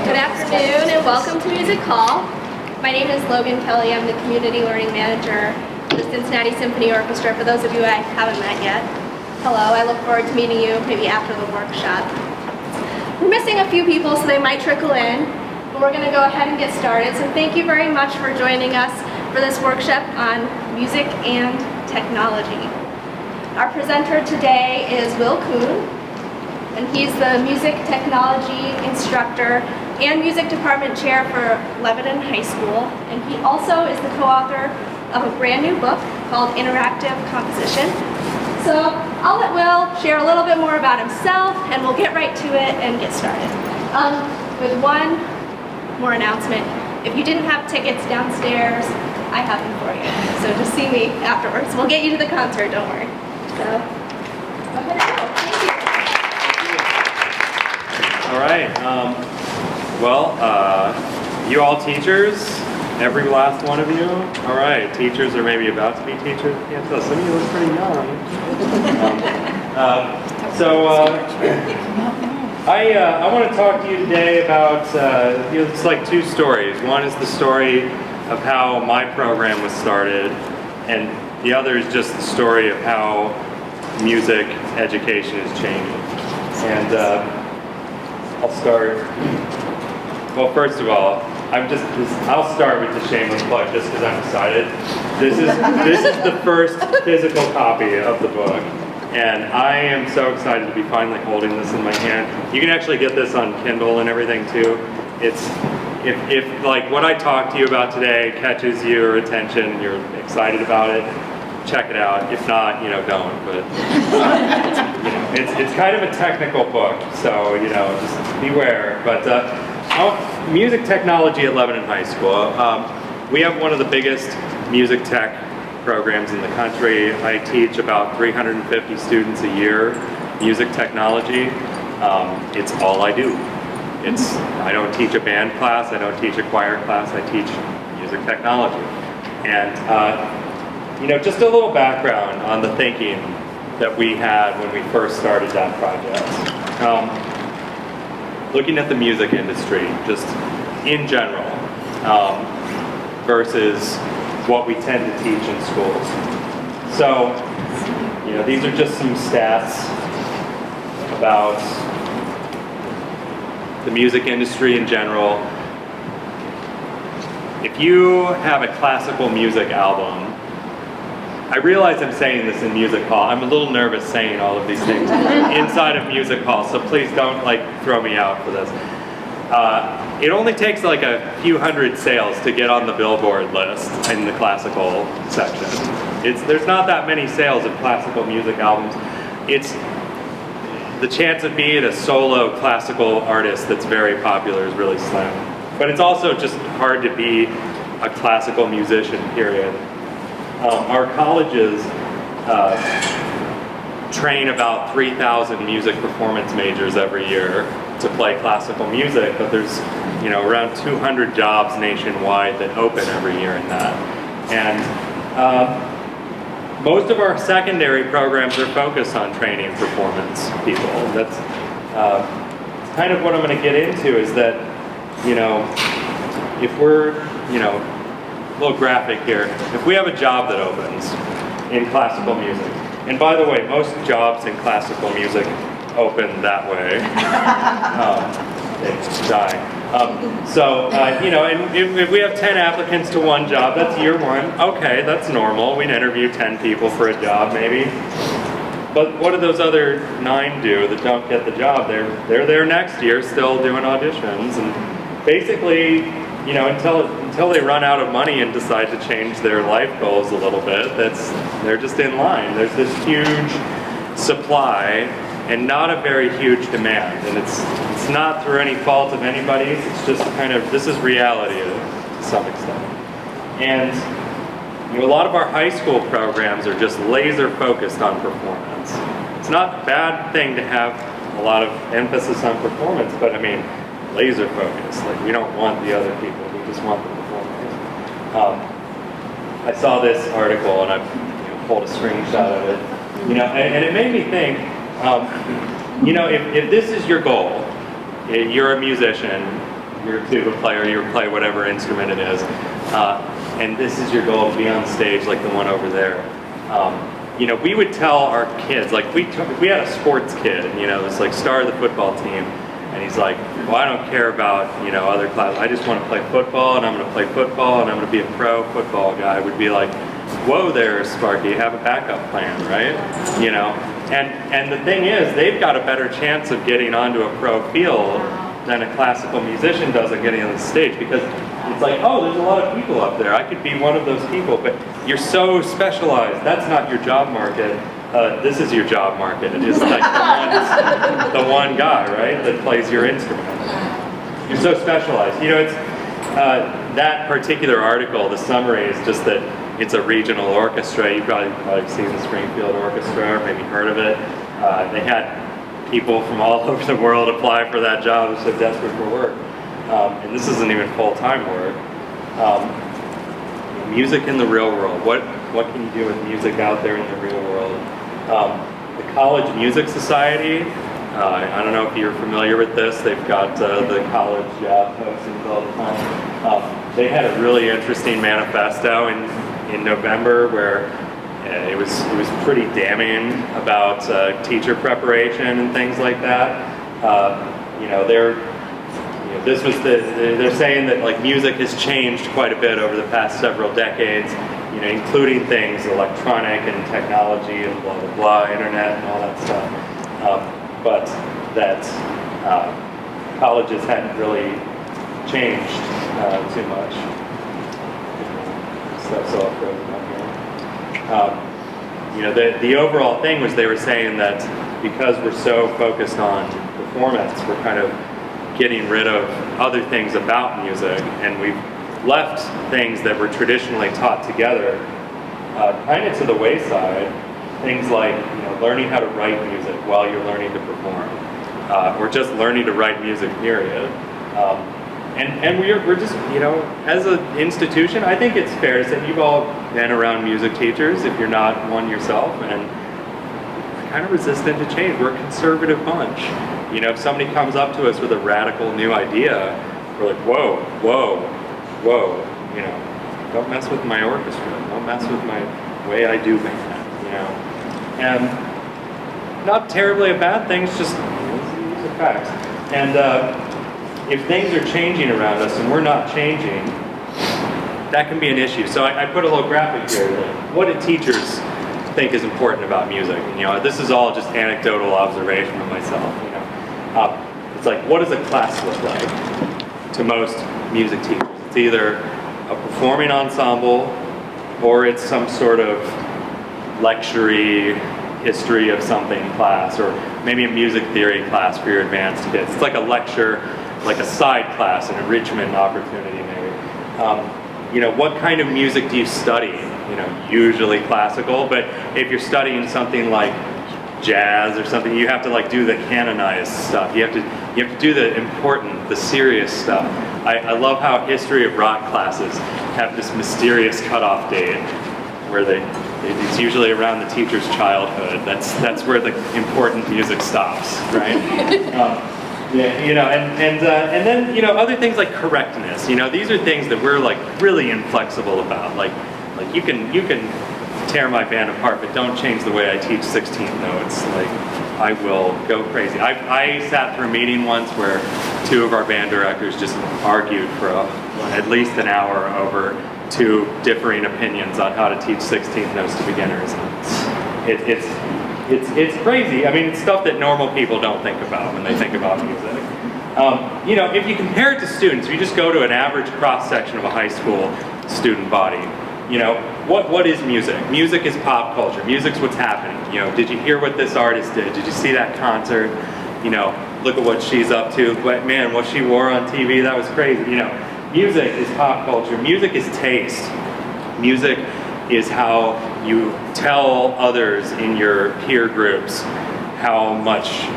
Good afternoon and welcome to Music Hall. My name is Logan Kelly. I'm the Community Learning Manager for the Cincinnati Symphony Orchestra, for those of you I haven't met yet. Hello, I look forward to meeting you maybe after the workshop. We're missing a few people, so they might trickle in, but we're going to go ahead and get started. So thank you very much for joining us for this workshop on music and technology. Our presenter today is Will Kuhn, and he's the music technology instructor and music department chair for Lebanon High School. And he also is the co-author of a brand new book called Interactive Composition. So I'll let Will share a little bit more about himself, and we'll get right to it and get started. With one more announcement. If you didn't have tickets downstairs, I have them for you. So just see me afterwards. We'll get you to the concert, don't worry. So, go ahead and go. Thank you. All right. You all teachers, every last one of you. All right, teachers or maybe about to be teachers. Can't tell. Some of you look pretty young. I want to talk to you today about it's like two stories. One is the story of how my program was started, and the other is just the story of how music education is changing. And I'll start. Well, first of all, I'll start with the shameless plug, just because I'm excited. This is the first physical copy of the book, and I am so excited to be finally holding this in my hand. You can actually get this on Kindle and everything too. If like what I talked to you about today catches your attention, you're excited about it, check it out. If not, don't. But it's kind of a technical book, so just beware. But music technology at Lebanon High School. We have one of the biggest music tech programs in the country. I teach about 350 students a year music technology. It's all I do. I don't teach a band class. I don't teach a choir class. I teach music technology. And just a little background on the thinking that we had when we first started that project. Looking at the music industry, just in general, versus what we tend to teach in schools. So, these are just some stats about the music industry in general. If you have a classical music album, I realize I'm saying this in music hall. I'm a little nervous saying all of these things inside of music hall, so please don't throw me out for this. It only takes like a few hundred sales to get on the Billboard list in the classical section. There's not that many sales of classical music albums. It's the chance of being a solo classical artist that's very popular is really slim. But it's also just hard to be a classical musician, period. Our colleges train about 3,000 music performance majors every year to play classical music, but there's around 200 jobs nationwide that open every year in that. And most of our secondary programs are focused on training performance people. That's kind of what I'm going to get into, is that if we're a little graphic here. If we have a job that opens in classical music, and by the way, most jobs in classical music open that way. It's dying. And if we have 10 applicants to one job, that's year one. Okay, that's normal. We'd interview 10 people for a job, maybe. But what do those other 9 do that don't get the job? They're there next year, still doing auditions, and basically, until they run out of money and decide to change their life goals a little bit, they're just in line. There's this huge supply and not a very huge demand, and it's not through any fault of anybody's. It's just this is reality to some extent. And a lot of our high school programs are just laser focused on performance. It's not a bad thing to have a lot of emphasis on performance, but laser focused. We don't want the other people. We just want the performers. I saw this article and I pulled a screenshot of it. And it made me think. If this is your goal, you're a musician, you're a tuba player, you play whatever instrument it is, and this is your goal to be on stage like the one over there. You know, we would tell our kids, like we had a sports kid, and, you know, it's like star of the football team, and he's like, well, I don't care about, you know, other classes. I just want to play football, and I'm going to play football, and I'm going to be a pro football guy. We'd be like, whoa there, Sparky, have a backup plan, right? You know, and the thing is, they've got a better chance of getting onto a pro field than a classical musician does of getting on the stage, because it's like, oh, there's a lot of people up there. I could be one of those people, but you're so specialized. That's not your job market. This is your job market. It is like the one guy, right, that plays your instrument. You're so specialized. You know, it's that particular article, the summary is just that it's a regional orchestra. You've probably seen the Springfield Orchestra, or maybe heard of it. They had people from all over the world apply for that job. They're so desperate for work. And this isn't even full-time work. Music in the real world. What can you do with music out there in the real world? The College Music Society, I don't know if you're familiar with this. They've got the college postings all the time. They had a really interesting manifesto in November where it was pretty damning about teacher preparation and things like that. You know, they're saying that like music has changed quite a bit over the past several decades. You know, including things electronic and technology and blah blah blah, internet and all that stuff. But that colleges hadn't really changed too much. Stuff's all frozen up here. You know, the overall thing was they were saying that because we're so focused on performance, we're kind of getting rid of other things about music, and we've left things that were traditionally taught together kind of to the wayside. Things like, you know, learning how to write music while you're learning to perform, or just learning to write music, period. And we're just, you know, as an institution, I think it's fair to say you've all been around music teachers if you're not one yourself, and we're kind of resistant to change. We're a conservative bunch. You know, if somebody comes up to us with a radical new idea, we're like, whoa, whoa, whoa, you know, don't mess with my orchestra, don't mess with my way I do band, you know. And not terribly a bad thing, it's just, these are facts. And if things are changing around us and we're not changing, that can be an issue. So I put a little graphic here. Like, what do teachers think is important about music? And, you know, this is all just anecdotal observation of myself, you know. It's like, what does a class look like to most music teachers? It's either a performing ensemble, or it's some sort of lecture-y history of something class, or maybe a music theory class for your advanced kids. It's like a lecture, like a side class, an enrichment opportunity maybe. You know, what kind of music do you study? You know, usually classical, but if you're studying something like jazz or something, you have to like do the canonized stuff. You have to do the important, the serious stuff. I love how history of rock classes have this mysterious cutoff date where it's usually around the teacher's childhood. That's where the important music stops, right? Yeah, you know, and then, you know, other things like correctness. You know, these are things that we're like really inflexible about. Like you can tear my band apart, but don't change the way I teach 16th notes. Like, I will go crazy. I sat through a meeting once where two of our band directors just argued for at least an hour over two differing opinions on how to teach 16th notes to beginners. It's crazy. I mean, it's stuff that normal people don't think about when they think about music. You know, if you compare it to students, if you just go to an average cross-section of a high school student body, you know, what is music? Music is pop culture. Music's what's happening. You know, did you hear what this artist did? Did you see that concert? You know, look at what she's up to. But man, what she wore on TV, that was crazy. You know, music is pop culture. Music is taste. Music is how you tell others in your peer groups how much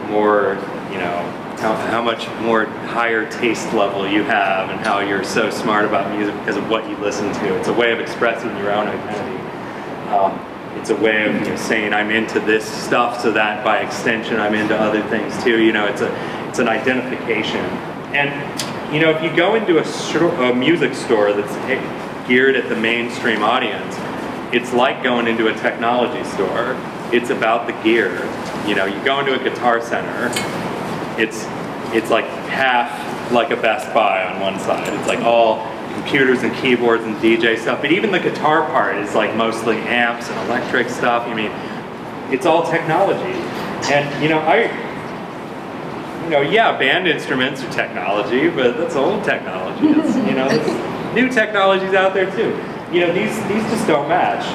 more, you know, how much more higher taste level you have, and how you're so smart about music because of what you listen to. It's a way of expressing your own identity. It's a way of, you know, saying I'm into this stuff, so that by extension I'm into other things too. You know, it's an identification. And you know, if you go into a music store that's geared at the mainstream audience, it's like going into a technology store. It's about the gear. You know, you go into a Guitar Center, it's like half like a Best Buy on one side. It's like all computers and keyboards and DJ stuff, but even the guitar part is like mostly amps and electric stuff. I mean, it's all technology. And you know, yeah, band instruments are technology, but that's old technology. It's, you know, there's new technologies out there too. You know, these just don't match.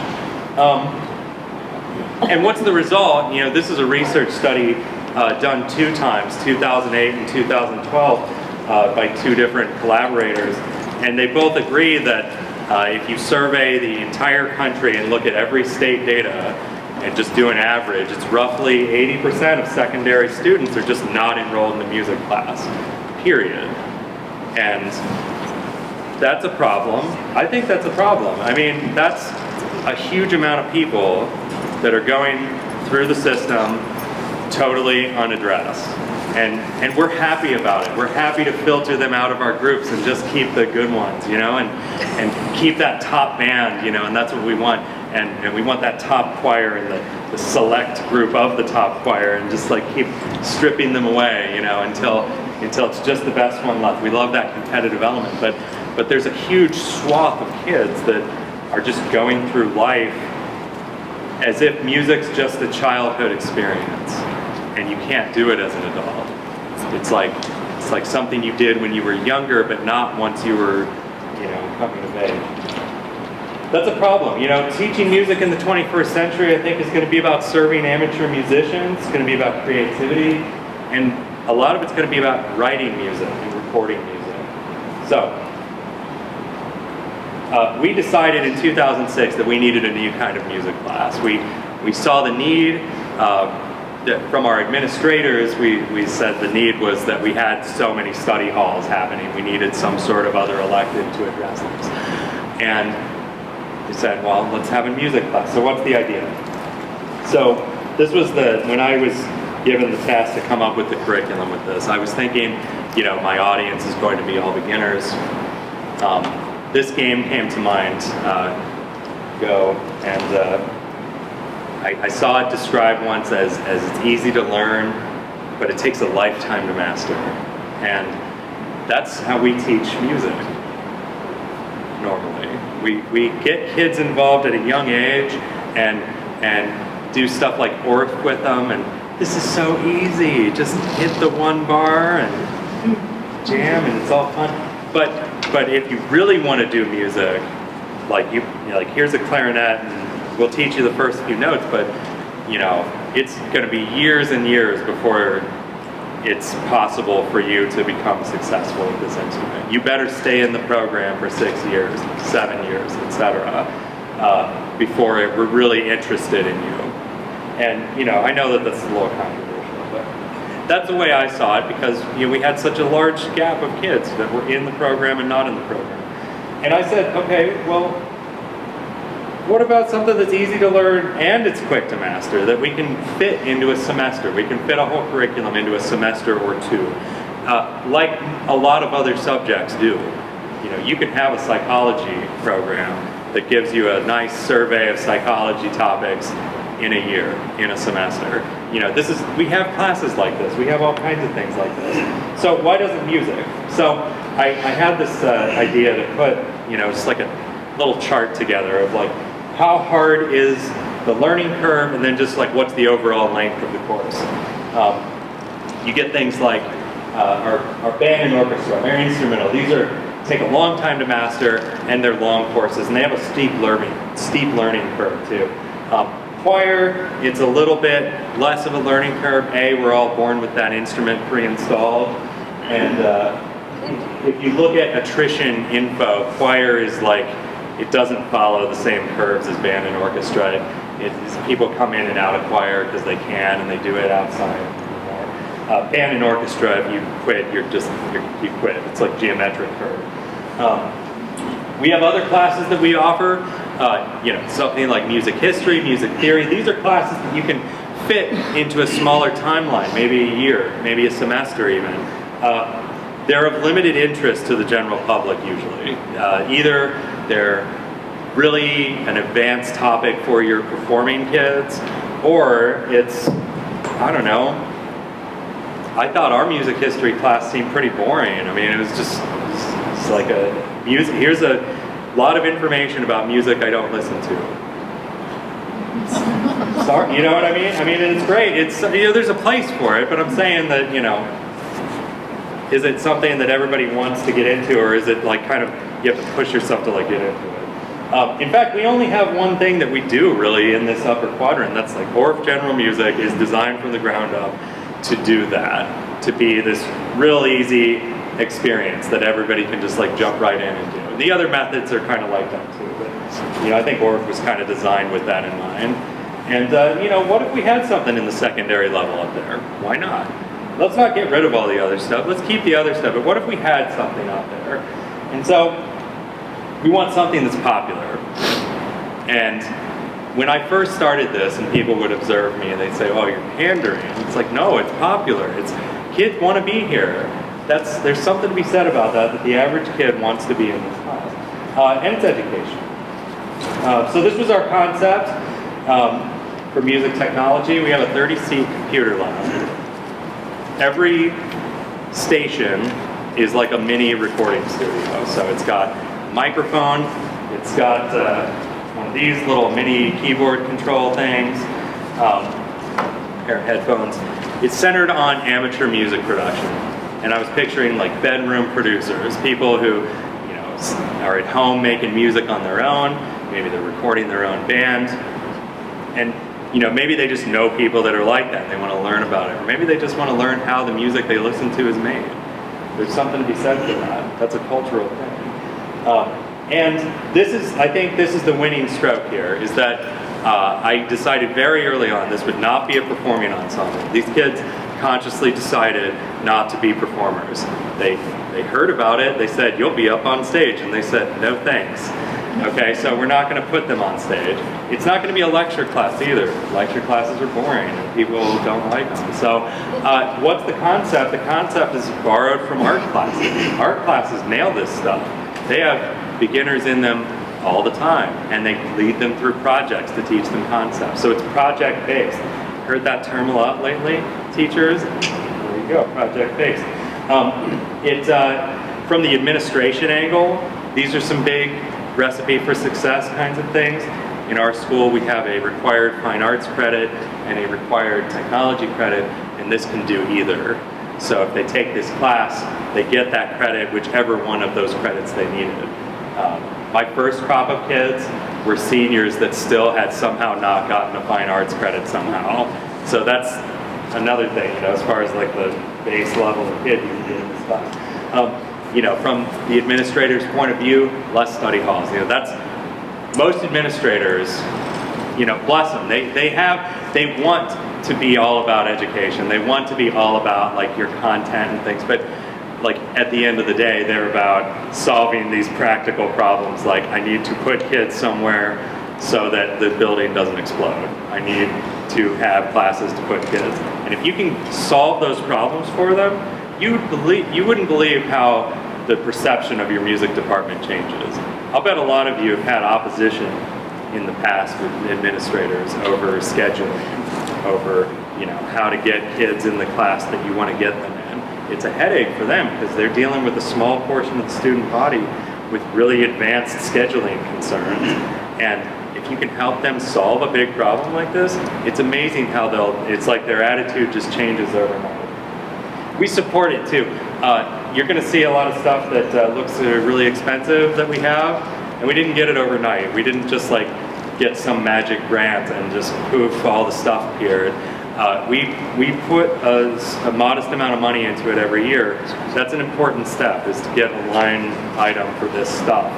And what's the result? You know, this is a research study done 2 times, 2008 and 2012, by 2 different collaborators. And they both agree that if you survey the entire country and look at every state data and just do an average, it's roughly 80% of secondary students are just not enrolled in the music class, period. And that's a problem. I think that's a problem. I mean, that's a huge amount of people that are going through the system totally unaddressed. And we're happy about it. We're happy to filter them out of our groups and just keep the good ones, you know, and keep that top band, you know, and that's what we want. And we want that top choir and the select group of the top choir, and just like keep stripping them away, you know, until it's just the best one left. We love that competitive element, but there's a huge swath of kids that are just going through life as if music's just a childhood experience, and you can't do it as an adult. It's like something you did when you were younger, but not once you were, you know, coming of age. That's a problem. You know, teaching music in the 21st century, I think, is going to be about serving amateur musicians. It's going to be about creativity, and a lot of it's going to be about writing music and recording music. So, we decided in 2006 that we needed a new kind of music class. We saw the need. From our administrators, we said the need was that we had so many study halls happening. We needed some sort of other elective to address this. And we said, well, let's have a music class. So what's the idea? So this was when I was given the task to come up with the curriculum with this, I was thinking, you know, my audience is going to be all beginners. This game came to mind, Go, and I saw it described once as it's easy to learn, but it takes a lifetime to master. And that's how we teach music, normally. We get kids involved at a young age and do stuff like org with them, and this is so easy. Just hit the one bar and jam, and it's all fun. But if you really want to do music, like here's a clarinet, and we'll teach you the first few notes, but you know, it's going to be years and years before it's possible for you to become successful with this instrument. You better stay in the program for 6 years, 7 years, etc., before we're really interested in you. And you know, I know that that's a little controversial, but that's the way I saw it, because you know, we had such a large gap of kids that were in the program and not in the program. And I said, okay, well, what about something that's easy to learn and it's quick to master, that we can fit into a semester? We can fit a whole curriculum into a semester or 2, like a lot of other subjects do. You know, you can have a psychology program that gives you a nice survey of psychology topics in a year, in a semester. You know, we have classes like this. We have all kinds of things like this. So why doesn't music? So I had this idea to put, you know, just like a little chart together of like, how hard is the learning curve, and then just like what's the overall length of the course. You get things like our band and orchestra, our instrumental. These take a long time to master, and they're long courses, and they have a steep learning curve too. Choir, it's a little bit less of a learning curve. We're all born with that instrument pre-installed, and if you look at attrition info, choir is like, it doesn't follow the same curves as band and orchestra. People come in and out of choir because they can, and they do it outside. Band and orchestra, if you quit, you quit. It's like geometric curve. We have other classes that we offer. You know, something like music history, music theory. These are classes that you can fit into a smaller timeline, maybe a year, maybe a semester even. they're of limited interest to the general public usually. Either they're really an advanced topic for your performing kids, or it's, I don't know, I thought our music history class seemed pretty boring. I mean, it was just it's like a music, here's a lot of information about music I don't listen to. Sorry, you know what I mean? I mean, it's great. It's, you know, there's a place for it, but I'm saying that, you know, is it something that everybody wants to get into, or is it like kind of, you have to push yourself to like get into it? In fact, we only have one thing that we do really in this upper quadrant. That's like Orff General Music is designed from the ground up to do that, to be this real easy experience that everybody can just like jump right in and do. The other methods are kind of like that too, but you know, I think Orff was kind of designed with that in mind. And you know, what if we had something in the secondary level up there? Why not? Let's not get rid of all the other stuff. Let's keep the other stuff. But what if we had something out there? And so we want something that's popular. And when I first started this, and people would observe me and they'd say, "Oh, you're pandering." It's like, no, it's popular. It's kids want to be here. There's something to be said about that. That the average kid wants to be in this class, and it's education. So this was our concept. For music technology, we have a 30-seat computer lab. Every station is like a mini recording studio. So it's got a microphone, it's got one of these little mini keyboard control things, pair of headphones. It's centered on amateur music production. And I was picturing like bedroom producers, people who, you know, are at home making music on their own, maybe they're recording their own band. And you know, maybe they just know people that are like that and they want to learn about it. Or maybe they just want to learn how the music they listen to is made. There's something to be said for that. That's a cultural thing. And this is, I think this is the winning stroke here, is that I decided very early on this would not be a performing ensemble. These kids consciously decided not to be performers. They heard about it, they said, "You'll be up on stage," and they said, "No thanks." Okay, so we're not going to put them on stage. It's not going to be a lecture class either. Lecture classes are boring and people don't like them. So what's the concept? The concept is borrowed from art classes. Art classes nail this stuff. They have beginners in them all the time, and they lead them through projects to teach them concepts. So it's project-based. Heard that term a lot lately, teachers? There you go, project-based. From the administration angle, these are some big recipe for success kinds of things. In our school, we have a required fine arts credit and a required technology credit, and this can do either. So if they take this class, they get that credit, whichever one of those credits they needed. My first crop of kids were seniors that still had somehow not gotten a fine arts credit somehow. So that's another thing, you know, as far as like the base level of kid you can get in this class. You know, from the administrator's point of view, less study halls. You know, that's most administrators. You know, bless them. They want to be all about education. They want to be all about like your content and things. But like at the end of the day, they're about solving these practical problems. Like I need to put kids somewhere so that the building doesn't explode. I need to have classes to put kids. And if you can solve those problems for them, you wouldn't believe how the perception of your music department changes. I'll bet a lot of you have had opposition in the past with administrators over scheduling, over how to get kids in the class that you want to get them in. It's a headache for them because they're dealing with a small portion of the student body with really advanced scheduling concerns. And if you can help them solve a big problem like this, it's amazing how it's like their attitude just changes overnight. We support it too. You're going to see a lot of stuff that looks really expensive that we have, and we didn't get it overnight. We didn't just like get some magic grant and just poof, all the stuff appeared. We put a modest amount of money into it every year. That's an important step, is to get a line item for this stuff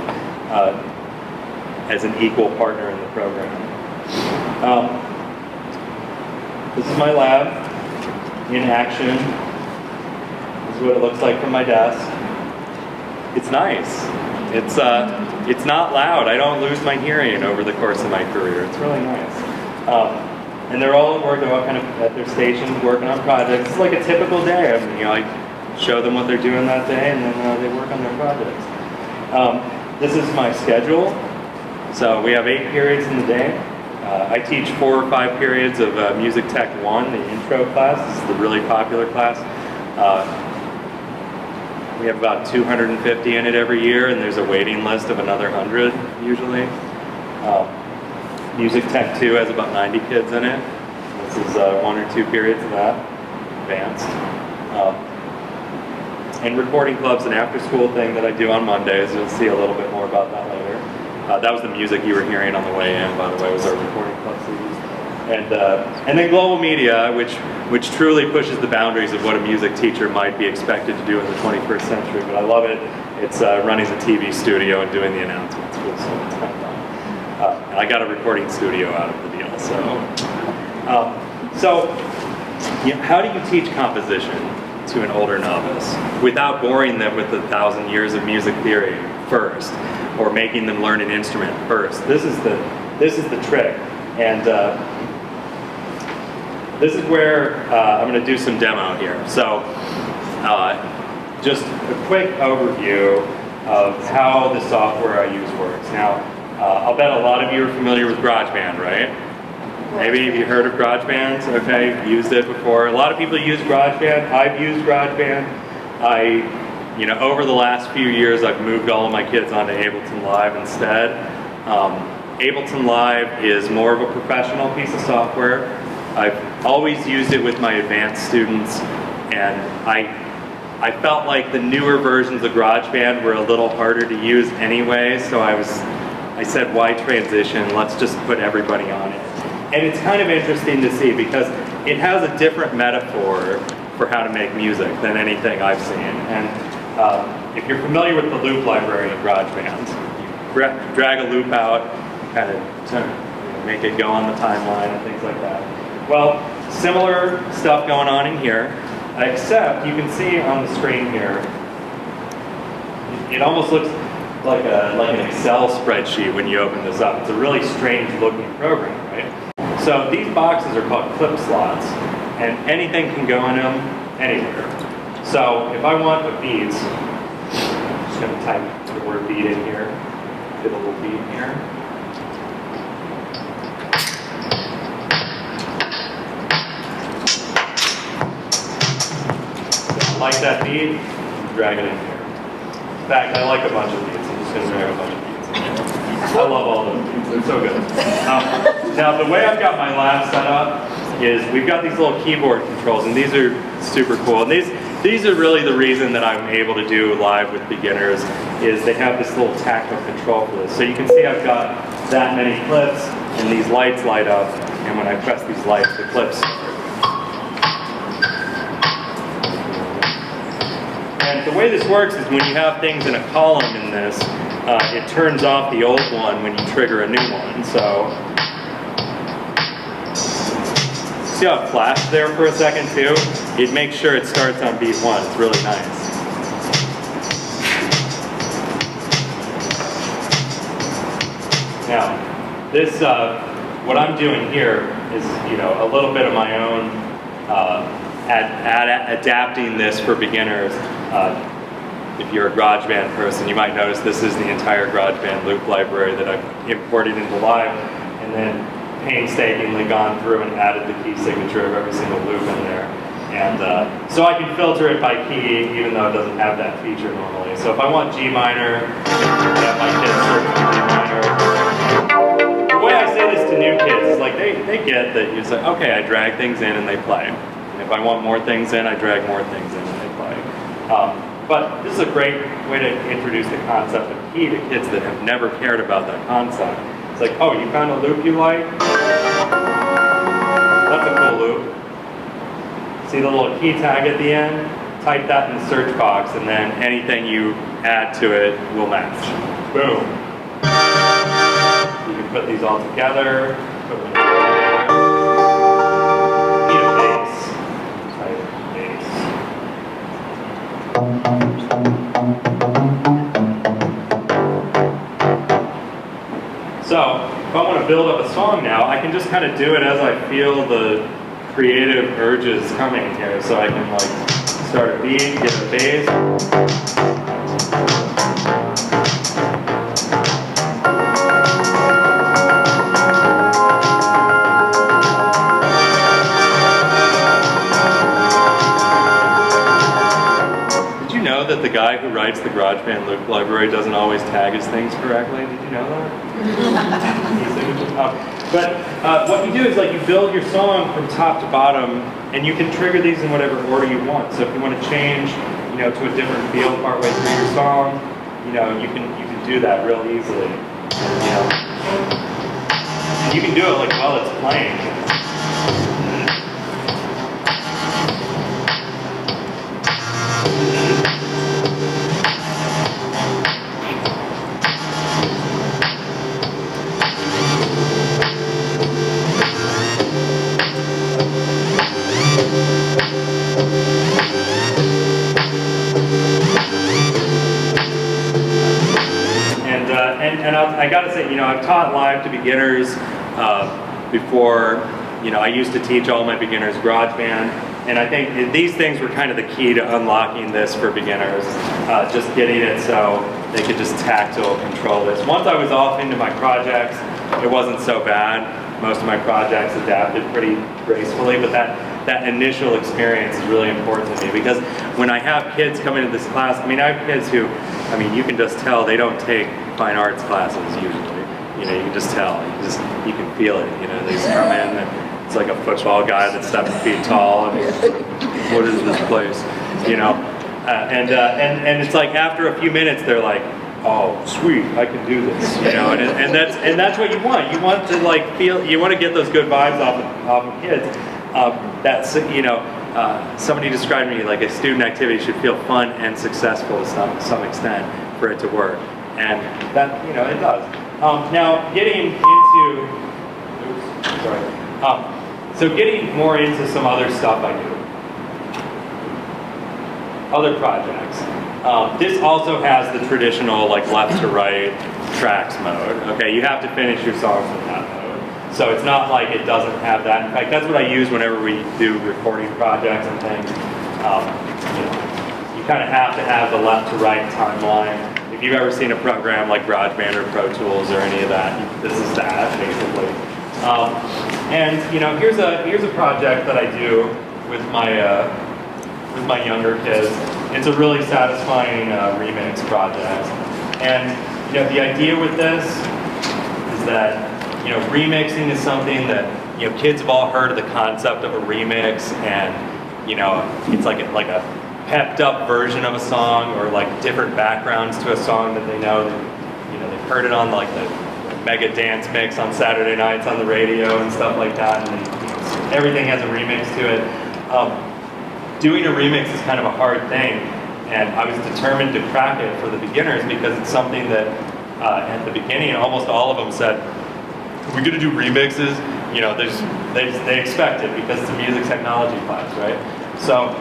as an equal partner in the program. This is my lab in action. This is what it looks like from my desk. It's nice. It's not loud. I don't lose my hearing over the course of my career. It's really nice. And they're all working at their stations, working on projects. It's like a typical day. I mean, like show them what they're doing that day, and then they work on their projects. This is my schedule. So we have 8 periods in the day. I teach 4 or 5 periods of Music Tech 1, the intro class. This is the really popular class. We have about 250 in it every year, and there's a waiting list of another 100 usually. Music Tech 2 has about 90 kids in it. This is 1 or 2 periods of that, advanced. And recording club's an after-school thing that I do on Mondays. You'll see a little bit more about that later. That was the music you were hearing on the way in, by the way, was our recording club series. And then global media, which truly pushes the boundaries of what a music teacher might be expected to do in the 21st century. But I love it. It's running the TV studio and doing the announcements. So it's kind of fun. And I got a recording studio out of the deal. So how do you teach composition to an older novice without boring them with 1,000 years of music theory first, or making them learn an instrument first? This is the trick, and this is where I'm going to do some demo here. So just a quick overview of how the software I use works. Now, I'll bet a lot of you are familiar with GarageBand, right? Maybe have you heard of GarageBand? Okay, you've used it before. A lot of people use GarageBand. I've used GarageBand. Over the last few years, I've moved all of my kids onto Ableton Live instead. Ableton Live is more of a professional piece of software. I've always used it with my advanced students, and I felt like the newer versions of GarageBand were a little harder to use anyway, so I said, why transition? Let's just put everybody on it. And it's kind of interesting to see because it has a different metaphor for how to make music than anything I've seen. And if you're familiar with the loop library in GarageBand, you drag a loop out, kind of make it go on the timeline and things like that. Well, similar stuff going on in here, except you can see on the screen here, it almost looks like an Excel spreadsheet when you open this up. It's a really strange looking program, right? So these boxes are called clip slots, and anything can go in them anywhere. So if I want a beat, I'm just going to type the word beat in here, get a little beat here. So I like that beat, drag it in here. In fact, I like a bunch of beats. I'm just going to drag a bunch of beats in here. I love all those beats. They're so good. Now, the way I've got my lab set up is we've got these little keyboard controls, and these are super cool. And these are really the reason that I'm able to do live with beginners, is they have this little tactile control for this. So you can see I've got that many clips, and these lights light up, and when I press these lights, the clips. And the way this works is when you have things in a column in this, it turns off the old one when you trigger a new one. So, see how it flashed there for a second too? It makes sure it starts on beat 1. It's really nice. Now, this, what I'm doing here is, a little bit of my own adapting this for beginners. If you're a GarageBand person, you might notice this is the entire GarageBand loop library that I've imported into Live, and then painstakingly gone through and added the key signature of every single loop in there. And so I can filter it by key, even though it doesn't have that feature normally. So if I want G minor, I have my kids search for G minor. The way I say this to new kids is like, they get that you say, okay, I drag things in and they play. And if I want more things in, I drag more things in and they play. But this is a great way to introduce the concept of key to kids that have never cared about that concept. It's like, oh, you found a loop you like? That's a cool loop. See the little key tag at the end? Type that in the search box, and then anything you add to it will match. Boom. You can put these all together. Put them together. Need a bass. Type bass. So, if I want to build up a song now, I can just kind of do it as I feel the creative urges coming here. So I can like start a beat, get a bass. That the guy who writes the GarageBand loop library doesn't always tag his things correctly. Did you know that? But what you do is like you build your song from top to bottom, and you can trigger these in whatever order you want. So if you want to change, to a different feel partway through your song, you can do that real easily. And you can do it like while it's playing. And I gotta say, I've taught live to beginners before. I used to teach all my beginners GarageBand, and I think these things were kind of the key to unlocking this for beginners. Just getting it so they could just tactile control this. Once I was off into my projects, it wasn't so bad. Most of my projects adapted pretty gracefully, but that initial experience is really important to me, because when I have kids come into this class, I have kids who, you can just tell they don't take fine arts classes usually. You can just tell. You can feel it. They just come in and it's like a football guy that's 7 feet tall, and what is this place? And it's like after a few minutes they're like, oh, sweet, I can do this, and that's what you want. You want to feel. You want to get those good vibes off of kids. Somebody described me like a student activity should feel fun and successful to some extent for it to work, and that it does. Now getting into, so getting more into some other stuff I do, other projects. This also has the traditional left to right tracks mode. Okay, you have to finish your songs with that mode. So it's not like it doesn't have that. In fact, that's what I use whenever we do recording projects and things. You kind of have to have the left to right timeline. If you've ever seen a program like GarageBand or Pro Tools or any of that, this is that basically. And here's a project that I do with my younger kids. It's a really satisfying remix project. And the idea with this is that remixing is something that kids have all heard of the concept of a remix, and it's like a pepped up version of a song, or different backgrounds to a song that they know. They've heard it on the mega dance mix on Saturday nights on the radio and stuff like that, and everything has a remix to it. Doing a remix is kind of a hard thing, and I was determined to crack it for the beginners, because it's something that at the beginning almost all of them said, "Are we going to do remixes?" They expect it because it's a music technology class, right? So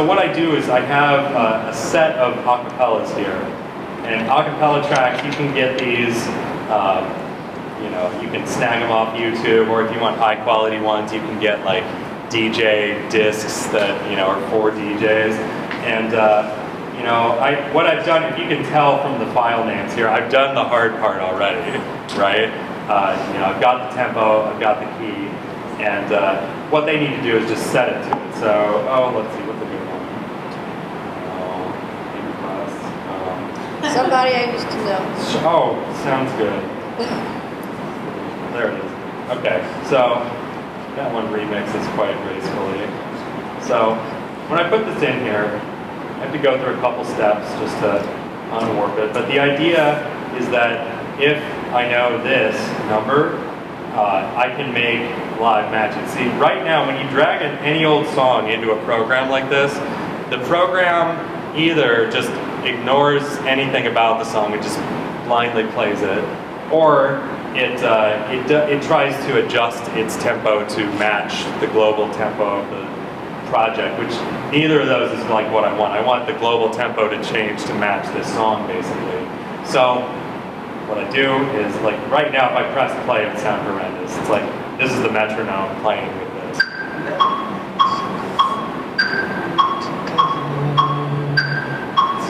what I do is I have a set of acapellas here, and acapella tracks, you can get these. You can snag them off YouTube, or if you want high quality ones, you can get DJ discs that are for DJs. And what I've done, if you can tell from the file names here, I've done the hard part already, right? I've got the tempo, I've got the key, and what they need to do is just set it to it. So, let's see, what's a good one? Somebody I used to know. Sounds good. There it is. Okay, so that one remixes quite gracefully. So when I put this in here, I have to go through a couple steps just to unwarp it. But the idea is that if I know this number, I can make live matches. See, right now when you drag any old song into a program like this, the program either just ignores anything about the song and just blindly plays it, or it tries to adjust its tempo to match the global tempo of the project, which neither of those is what I want. I want the global tempo to change to match this song, basically. So what I do is, right now, if I press play, it would sound horrendous. It's this is the metronome playing with this.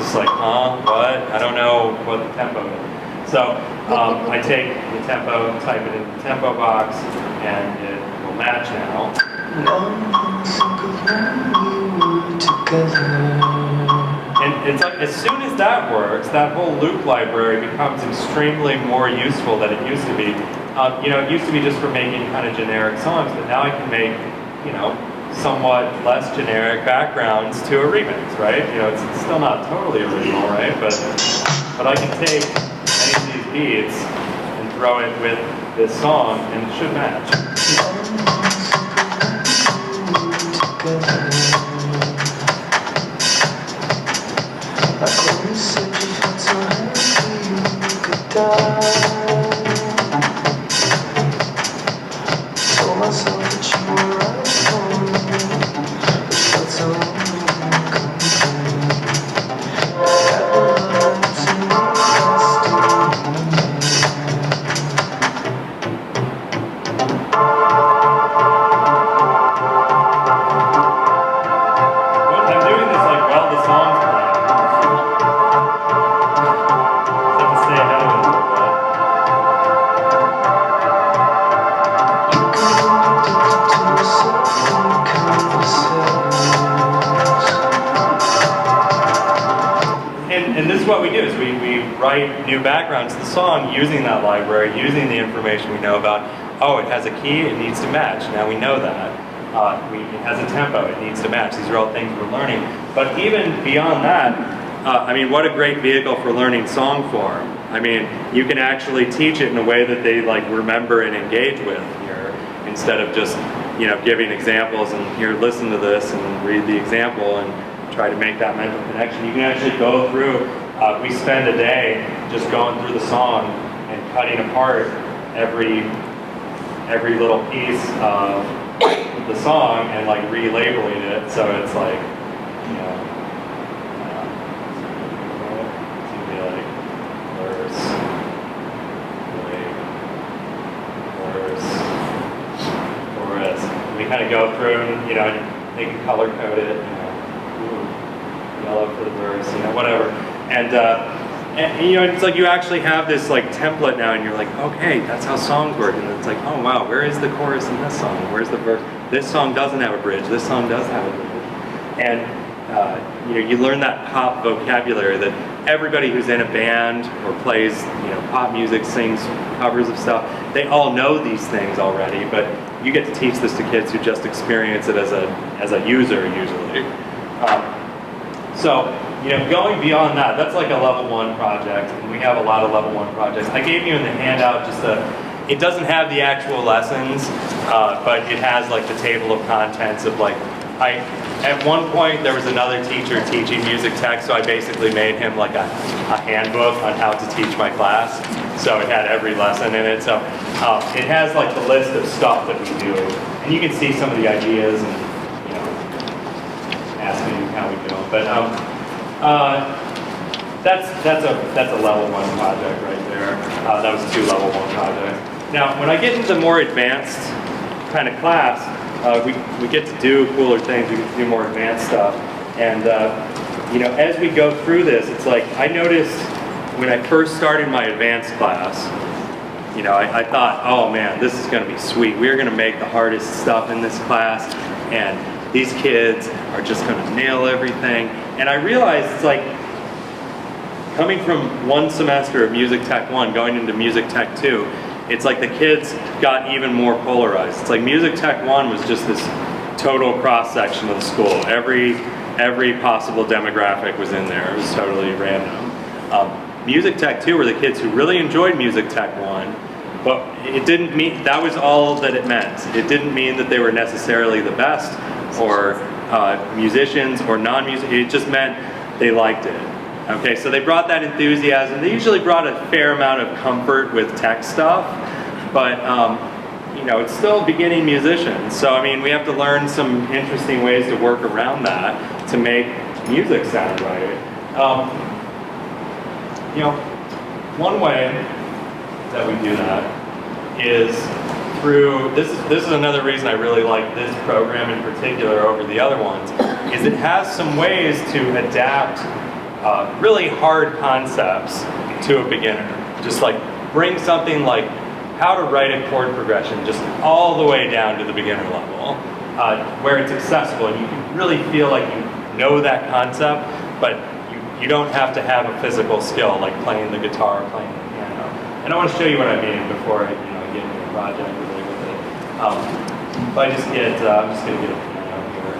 just like, huh, what? I don't know what the tempo is. So I take the tempo, type it in the tempo box, and it will match now. And it's like, as soon as that works, that whole loop library becomes extremely more useful than it used to be. You know, it used to be just for making kind of generic songs, but now I can make, you know, somewhat less generic backgrounds to a remix, right? You know, it's still not totally original, right? But I can take any of these beats and throw it with this song, and it should match. What we do is we write new backgrounds to the song using that library, using the information we know about. Oh, it has a key, it needs to match. Now we know that. It has a tempo, it needs to match. These are all things we're learning. But even beyond that, I mean, what a great vehicle for learning song form. I mean, you can actually teach it in a way that they like remember and engage with here, instead of just, you know, giving examples and here, listen to this and read the example and try to make that mental connection. You can actually go through. We spend a day just going through the song and cutting apart every little piece of the song and like relabeling it, so it's like, you know, it's gonna be like verse, chorus. We kind of go through and, you know, they can color code it, you know, yellow for the verse, you know, whatever. And you know, it's like you actually have this like template now, and you're like, okay, that's how songs work. And it's like, oh wow, where is the chorus in this song? Where's the verse? This song doesn't have a bridge. This song does have a bridge. And you know, you learn that pop vocabulary that everybody who's in a band or plays, you know, pop music, sings covers of stuff, they all know these things already. But you get to teach this to kids who just experience it as a user usually. So, you know, going beyond that, that's like a level 1 project, and we have a lot of level 1 projects. I gave you in the handout just it doesn't have the actual lessons, but it has like the table of contents of like, at one point there was another teacher teaching music tech, so I basically made him like a handbook on how to teach my class. So it had every lesson in it. So it has like the list of stuff that we do, and you can see some of the ideas and, you know, ask me how we do them. But that's a level 1 project right there. That was 2 level 1 projects. Now, when I get into the more advanced kind of class, we get to do cooler things. We get to do more advanced stuff. And you know, as we go through this, it's like I noticed when I first started my advanced class, you know, I thought, oh man, this is going to be sweet. We're going to make the hardest stuff in this class, and these kids are just going to nail everything. And I realized it's like, coming from one semester of Music Tech 1, going into Music Tech 2, it's like the kids got even more polarized. It's like Music Tech 1 was just this total cross-section of the school. Every possible demographic was in there. It was totally random. Music Tech 2 were the kids who really enjoyed Music Tech 1, but it didn't mean, that was all that it meant. It didn't mean that they were necessarily the best, or musicians or non-music. It just meant they liked it. Okay, so they brought that enthusiasm. They usually brought a fair amount of comfort with tech stuff, but you know, it's still beginning musicians. So I mean, we have to learn some interesting ways to work around that to make music sound right. You know, one way that we do that is through, this is another reason I really like this program in particular over the other ones, is it has some ways to adapt really hard concepts to a beginner. Just like bring something like how to write a chord progression just all the way down to the beginner level, where it's accessible and you can really feel like you know that concept, but you don't have to have a physical skill like playing the guitar, playing the piano. And I want to show you what I mean before I get into the project really with it. If I just get, I'm just going to get a piano here.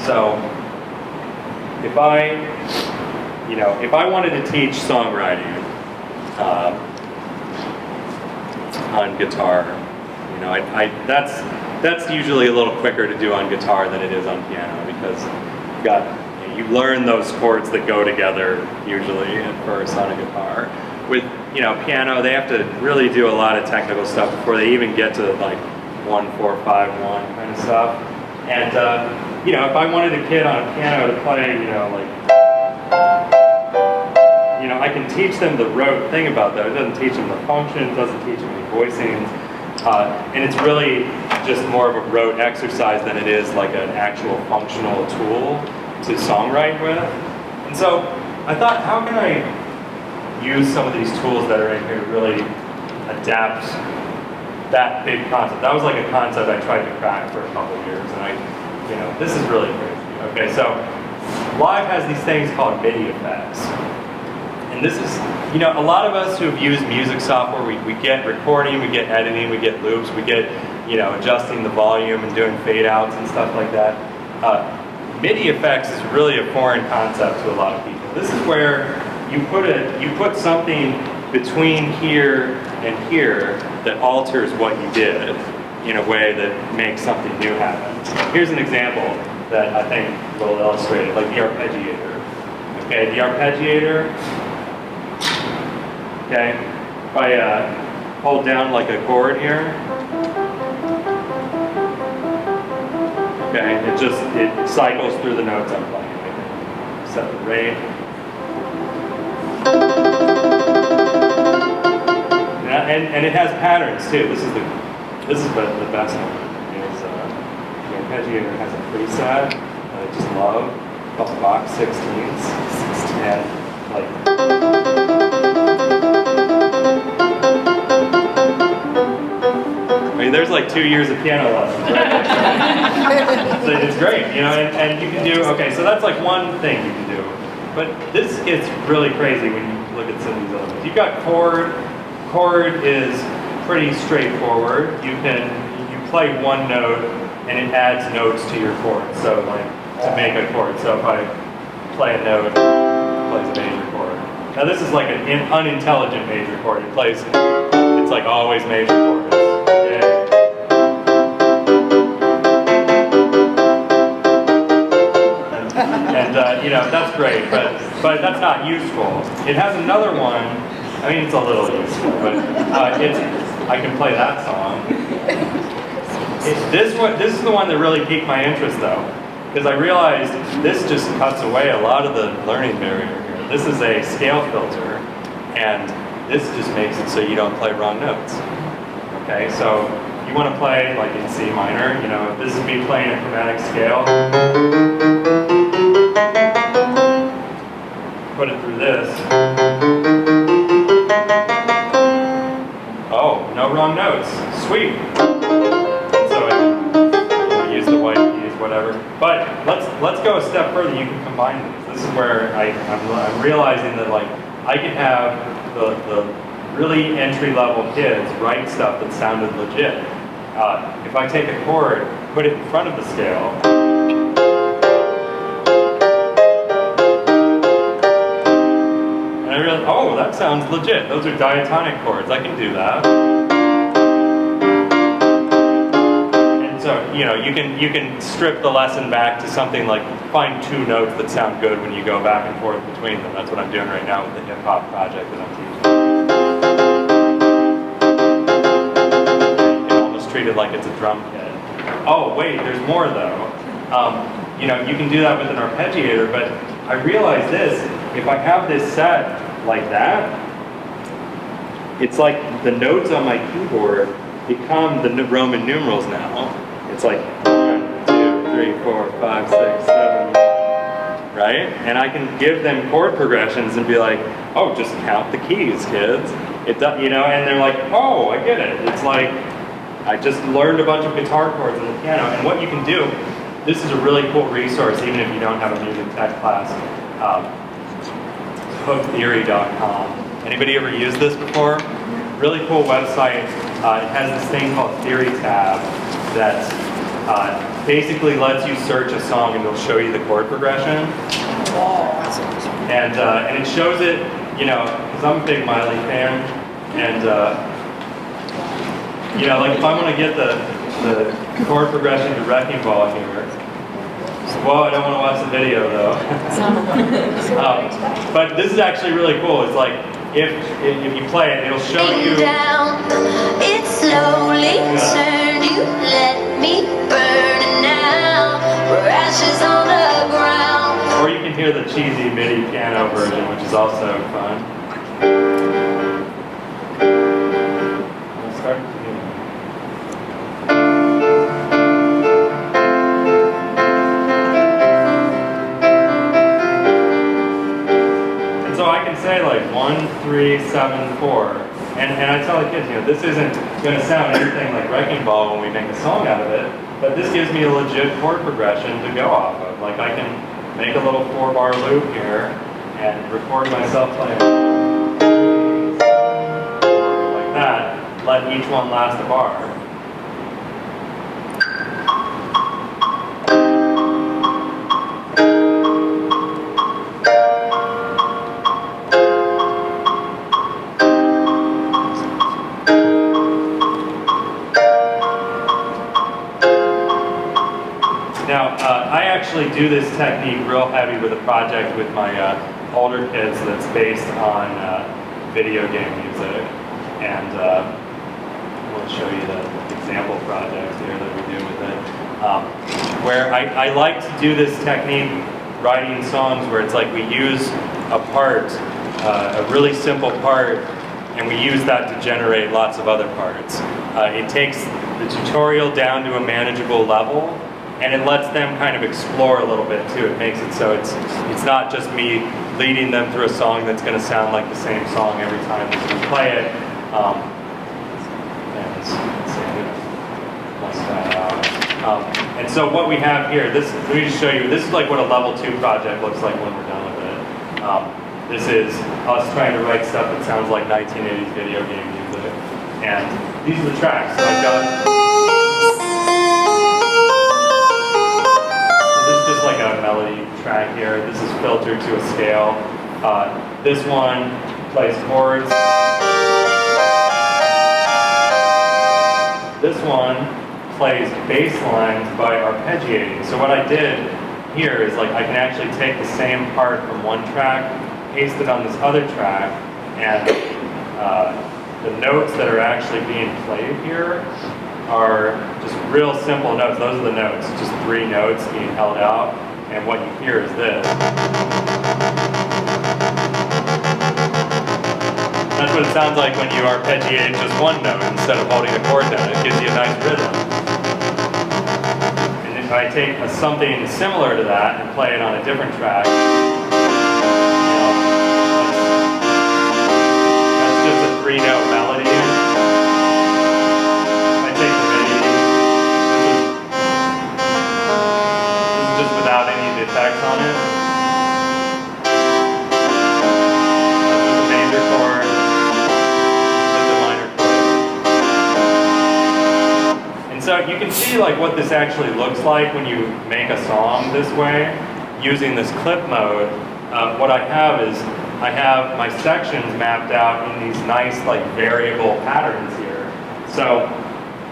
So if I wanted to teach songwriting on guitar, that's usually a little quicker to do on guitar than it is on piano because you learn those chords that go together usually at first on a guitar. With piano, they have to really do a lot of technical stuff before they even get to like 1, 4, 5, 1 kind of stuff. And if I wanted a kid on a piano to play, I can teach them the rote thing about that. It doesn't teach them the function, it doesn't teach them any voicings, and it's really just more of a rote exercise than it is like an actual functional tool to songwrite with. And so I thought, how can I use some of these tools that are in here to really adapt that big concept? That was like a concept I tried to crack for a couple of years, and this is really crazy. Okay, so Live has these things called MIDI effects. And this is, a lot of us who have used music software, we get recording, we get editing, we get loops, we get, adjusting the volume and doing fade outs and stuff like that. MIDI effects is really a foreign concept to a lot of people. This is where you put something between here and here that alters what you did in a way that makes something new happen. Here's an example that I think will illustrate it, like the arpeggiator. Okay, the arpeggiator. Okay, if I hold down like a chord here, okay, it cycles through the notes I'm playing. I can set the rate. And it has patterns too. This is the best one. Is the arpeggiator has a preset that I just love called Bach 16ths, and like. There's like 2 years of piano lessons, right? So it's great, and you can do, okay, so that's like one thing you can do. But this gets really crazy when you look at some of these other ones. You've got chord. Chord is pretty straightforward. You play one note and it adds notes to your chord. So like to make a chord. So if I play a note, it plays a major chord. Now this is like an unintelligent major chord. It's like always major chords. And that's great, but that's not useful. It has another one. I mean, it's a little useful, but I can play that song. This is the one that really piqued my interest, though, because I realized this just cuts away a lot of the learning barrier here. This is a scale filter, and this just makes it so you don't play wrong notes. Okay, so you want to play like in C minor. If this is me playing a chromatic scale. Put it through this. Oh, no wrong notes. Sweet. So I can use the white keys, whatever. But let's go a step further. You can combine these. This is where I'm realizing that like I can have the really entry-level kids write stuff that sounded legit. If I take a chord, put it in front of the scale. Oh, that sounds legit. Those are diatonic chords. I can do that. And so, you can strip the lesson back to something like find 2 notes that sound good when you go back and forth between them. That's what I'm doing right now with the hip hop project that I'm teaching. You can almost treat it like it's a drum kit. Oh, wait, there's more though. You can do that with an arpeggiator, but I realized this. If I have this set like that, it's like the notes on my keyboard become the Roman numerals now. It's like 1, 3, 4, 5, 6, 7, 1, right? And I can give them chord progressions and be like, oh, just count the keys, kids. It does, you know, and they're like, oh, I get it. It's like, I just learned a bunch of guitar chords on the piano. And what you can do, this is a really cool resource, even if you don't have a music tech class, hooktheory.com. Anybody ever used this before? Really cool website. It has this thing called Theory Tab that basically lets you search a song and it'll show you the chord progression. And it shows it, you know, because I'm a big Miley fan, and you know, like if I want to get the chord progression to Wrecking Ball here, well, I don't want to watch the video though. But this is actually really cool. It's like if you play it, it'll show you. Down, it slowly turned. You let me burn, and now we're ashes on the ground. Or you can hear the cheesy MIDI piano version, which is also fun. We'll start. So I can say like 1, 3, 7, 4, and I tell the kids, you know, this isn't going to sound anything like Wrecking Ball when we make a song out of it, but this gives me a legit chord progression to go off of. Like I can make a little 4-bar loop here and record myself playing like that. Let each one last a bar. Now, I actually do this technique real heavy with a project with my older kids that's based on video game music. And we'll show you the example project here that we do with it. Where I like to do this technique writing songs where it's like we use a part, a really simple part, and we use that to generate lots of other parts. It takes the tutorial down to a manageable level, and it lets them kind of explore a little bit too. It makes it so it's not just me leading them through a song that's going to sound like the same song every time that we play it. And so what we have here, let me just show you, this is like what a level 2 project looks like when we're done with it. This is us trying to write stuff that sounds like 1980s video game music. And these are the tracks. So I've got, just like a melody track here. This is filtered to a scale. This one plays chords. This one plays bass lines by arpeggiating. So what I did here is like I can actually take the same part from one track, paste it on this other track, and the notes that are actually being played here are just real simple notes. Those are the notes, just 3 notes being held out, and what you hear is this. That's what it sounds like when you arpeggiate just one note instead of holding a chord down. It gives you a nice rhythm. And if I take something similar to that and play it on a different track, that's just a 3-note melody. Without any of the effects on it. With the major chord, with the minor chord. And so you can see like what this actually looks like when you make a song this way, using this clip mode. What I have is, I have my sections mapped out in these nice like variable patterns here. So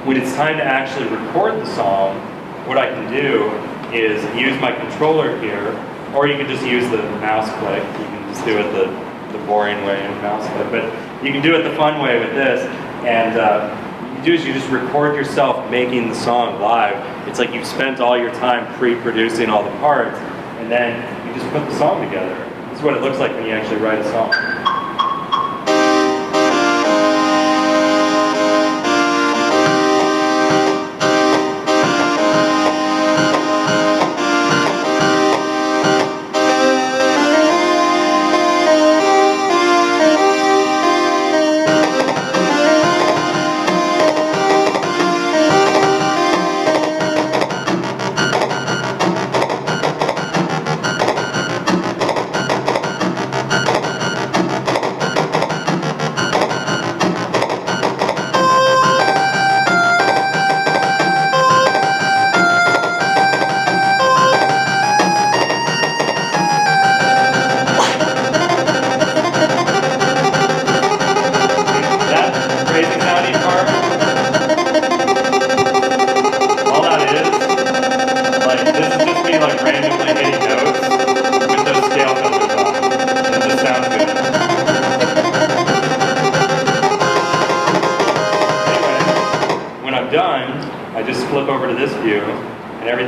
when it's time to actually record the song, what I can do is use my controller here, or you can just use the mouse click. You can just do it the boring way in mouse click, but you can do it the fun way with this. And what you do is you just record yourself making the song live. It's like you've spent all your time pre-producing all the parts, and then you just put the song together. This is what it looks like when you actually write a song.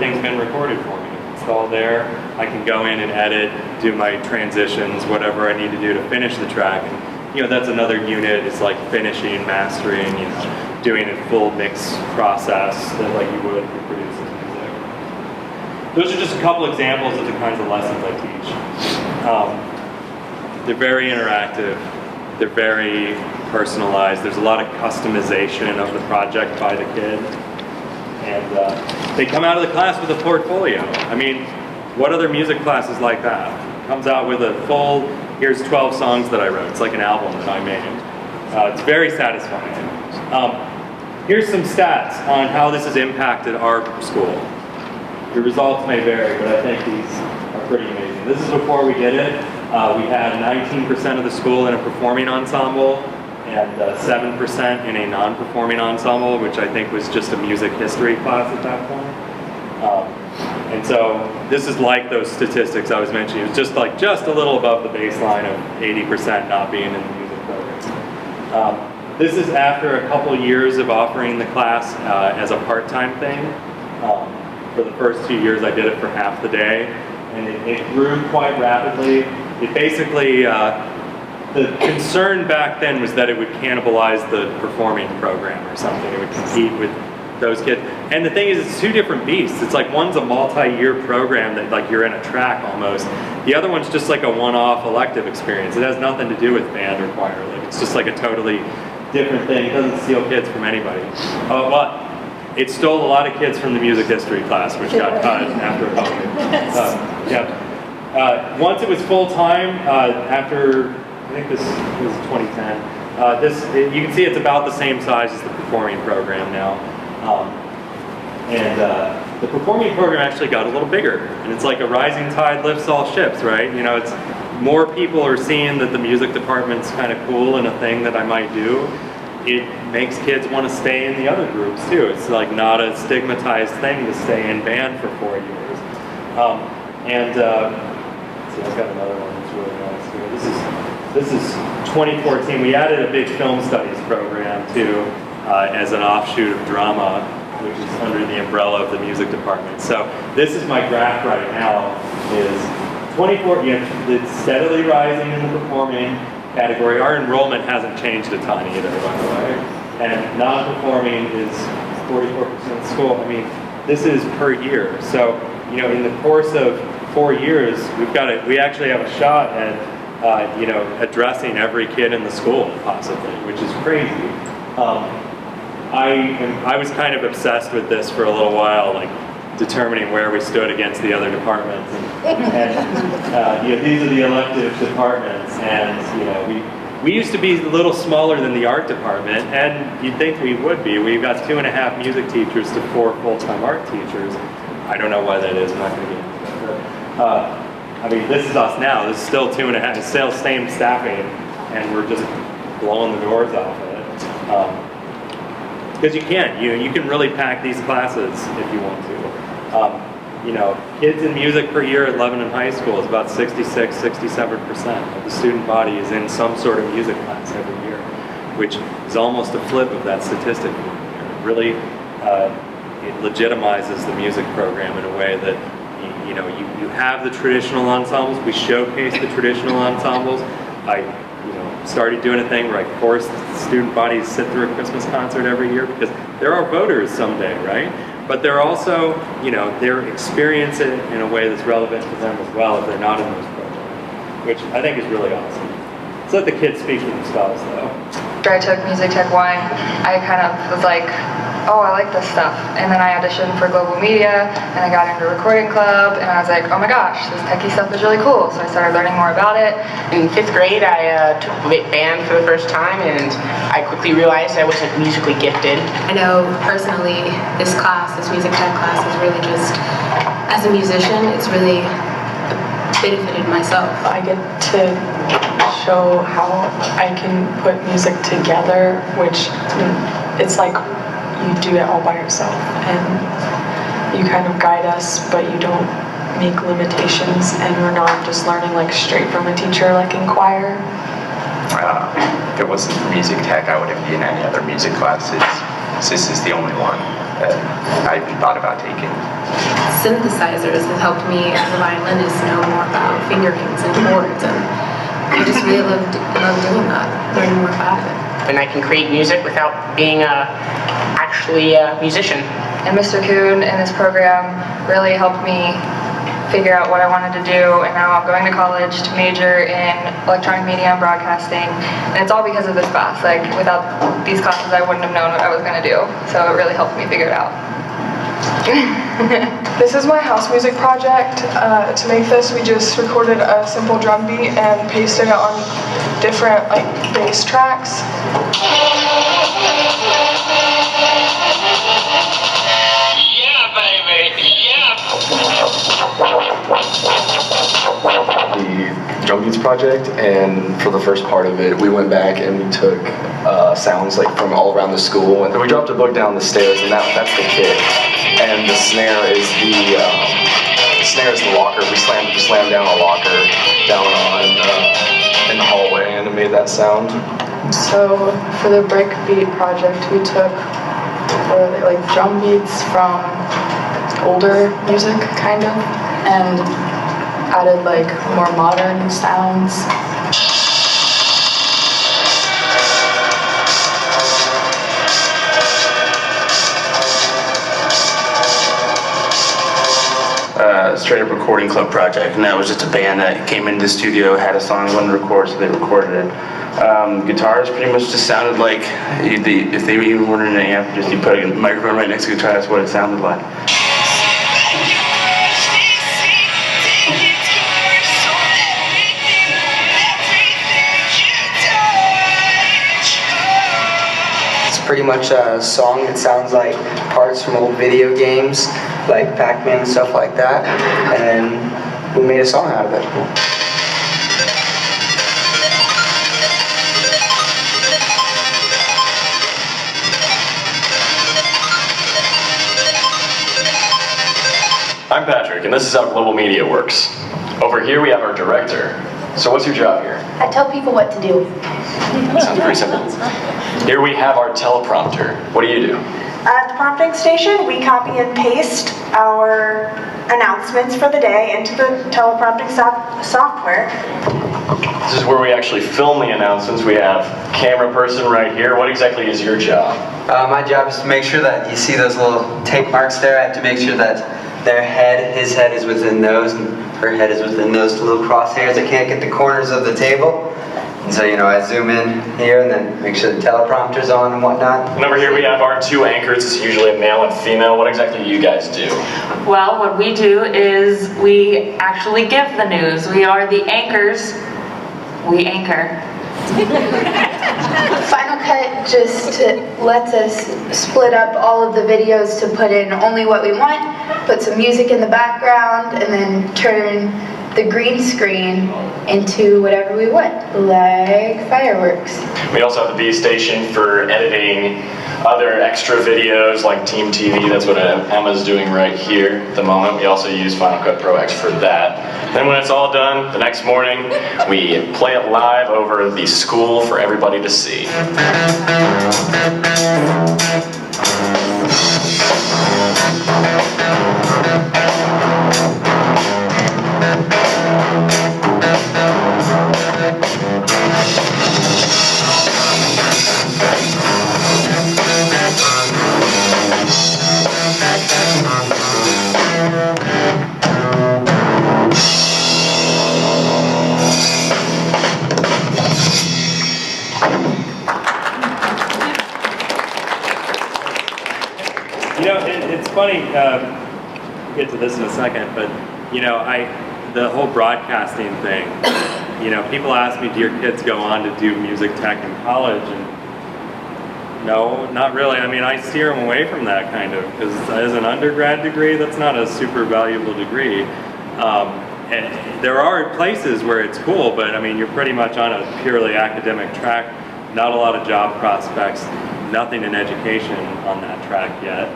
everything's been recorded for me. It's all there. I can go in and edit, do my transitions, whatever I need to do to finish the track. And, you know, that's another unit. It's like finishing, mastering, you know, doing a full mix process that like you would for producing music. Those are just a couple examples of the kinds of lessons I teach. They're very interactive. They're very personalized. There's a lot of customization of the project by the kid. And they come out of the class with a portfolio. I mean, what other music class is like that? Comes out with a full, here's 12 songs that I wrote. It's like an album that I made. It's very satisfying. Here's some stats on how this has impacted our school. The results may vary, but I think these are pretty amazing. This is before we did it. We had 19% of the school in a performing ensemble and 7% in a non-performing ensemble, which I think was just a music history class at that point. And so this is like those statistics I was mentioning. It's just a little above the baseline of 80% not being in the music program. This is after a couple years of offering the class as a part-time thing. For the first 2 years I did it for half the day, and it grew quite rapidly. It basically, the concern back then was that it would cannibalize the performing program or something. It would compete with those kids. And the thing is, it's two different beasts. It's like one's a multi-year program that like you're in a track almost. The other one's just like a one-off elective experience. It has nothing to do with band or choir. Like it's just like a totally different thing. It doesn't steal kids from anybody. But it stole a lot of kids from the music history class, which got cut after a couple years. Once it was full-time, after, I think this was 2010, you can see it's about the same size as the performing program now. The performing program actually got a little bigger, and it's like a rising tide lifts all ships, right? You know, it's more people are seeing that the music department's kind of cool and a thing that I might do. It makes kids want to stay in the other groups too. It's like not a stigmatized thing to stay in band for 4 years. See, I've got another one that's really nice here. This is 2014. We added a big film studies program too, as an offshoot of drama, which is under the umbrella of the music department. So this is my graph right now. Is 24? It's steadily rising in the performing category. Our enrollment hasn't changed a ton either, by the way. And non-performing is 44% of school. I mean, this is per year. So, you know, in the course of 4 years, we actually have a shot at, you know, addressing every kid in the school, possibly, which is crazy. I was kind of obsessed with this for a little while, like determining where we stood against the other departments. And you know, these are the elective departments, and you know, we used to be a little smaller than the art department, and you'd think we would be. We've got 2.5 music teachers to 4 full-time art teachers. I don't know why that is. I'm not going to get into that. I mean, this is us now. This is still 2.5. It's still same staffing, and we're just blowing the doors off of it. Because you can. You can really pack these classes if you want to. You know, kids in music per year at Lebanon High School is about 66, 67% of the student body is in some sort of music class every year, which is almost a flip of that statistic. It really it legitimizes the music program in a way that you know, you have the traditional ensembles. We showcase the traditional ensembles. I started doing a thing where I forced student bodies to sit through a Christmas concert every year because there are voters someday, right? But they're also, you know, they're experiencing it in a way that's relevant to them as well if they're not in those programs, which I think is really awesome. Let's let the kids speak for themselves, though. After I took Music Tech 1, I kind of was like, oh, I like this stuff. And then I auditioned for Global Media, and I got into Recording Club, and I was like, oh my gosh, this techie stuff is really cool. So I started learning more about it. In 5th grade, I took band for the first time, and I quickly realized I wasn't musically gifted. I know personally this class, this music tech class, is really just, as a musician, it's really benefited myself. I get to show how I can put music together, which it's like you do it all by yourself, and you kind of guide us, but you don't make limitations, and we're not just learning like straight from a teacher like in choir. If it wasn't for music tech, I wouldn't be in any other music classes. So this is the only one that I even thought about taking. Synthesizers have helped me as a violinist know more about fingerings and chords, and I just really love doing that, learning more about it. And I can create music without being actually a musician. And Mr. Kuhn in this program really helped me figure out what I wanted to do, and now I'm going to college to major in electronic media and broadcasting, and it's all because of this class. Like, without these classes I wouldn't have known what I was going to do, so it really helped me figure it out. This is my house music project. To make this, we just recorded a simple drum beat and pasted it on different bass tracks. The drum beats project, and for the first part of it we went back and we took sounds from all around the school, and we dropped a book down the stairs, and that's the kick, and the snare is the locker. We slammed down a locker down on in the hallway, and it made that sound. So for the breakbeat project, we took drum beats from older music, kind of, and added more modern sounds. Straight up recording club project, and that was just a band that came into the studio, had a song they wanted to record, so they recorded it. Guitars pretty much just sounded like, if they even weren't in an amp, just you put a microphone right next to the guitar, that's what it sounded like. Pretty much a song that sounds like parts from old video games, like Pac-Man and stuff like that, and we made a song out of it. I'm Patrick, and this is how Global Media works. Over here we have our director. So what's your job here? I tell people what to do. Sounds pretty simple. Here we have our teleprompter. What do you do? At the prompting station, we copy and paste our announcements for the day into the teleprompting software. This is where we actually film the announcements. We have camera person right here. What exactly is your job? My job is to make sure that you see those little tick marks there. I have to make sure that his head is within those, and her head is within those little crosshairs. I can't get the corners of the table. And so, I zoom in here and then make sure the teleprompter's on and whatnot. And over here we have our two anchors. It's usually a male and female. What exactly do you guys do? Well, what we do is we actually give the news. We are the anchors. We anchor. Final Cut just lets us split up all of the videos to put in only what we want, put some music in the background, and then turn the green screen into whatever we want, like fireworks. We also have the B station for editing other extra videos like Team TV. That's what Emma's doing right here at the moment. We also use Final Cut Pro X for that. Then when it's all done, the next morning, we play it live over the school for everybody to see. It's funny, we'll get to this in a second, but the whole broadcasting thing, people ask me, do your kids go on to do music tech in college? And no, not really. I mean, I steer them away from that kind of, because as an undergrad degree, that's not a super valuable degree. And there are places where it's cool, but I mean, you're pretty much on a purely academic track, not a lot of job prospects, nothing in education on that track yet.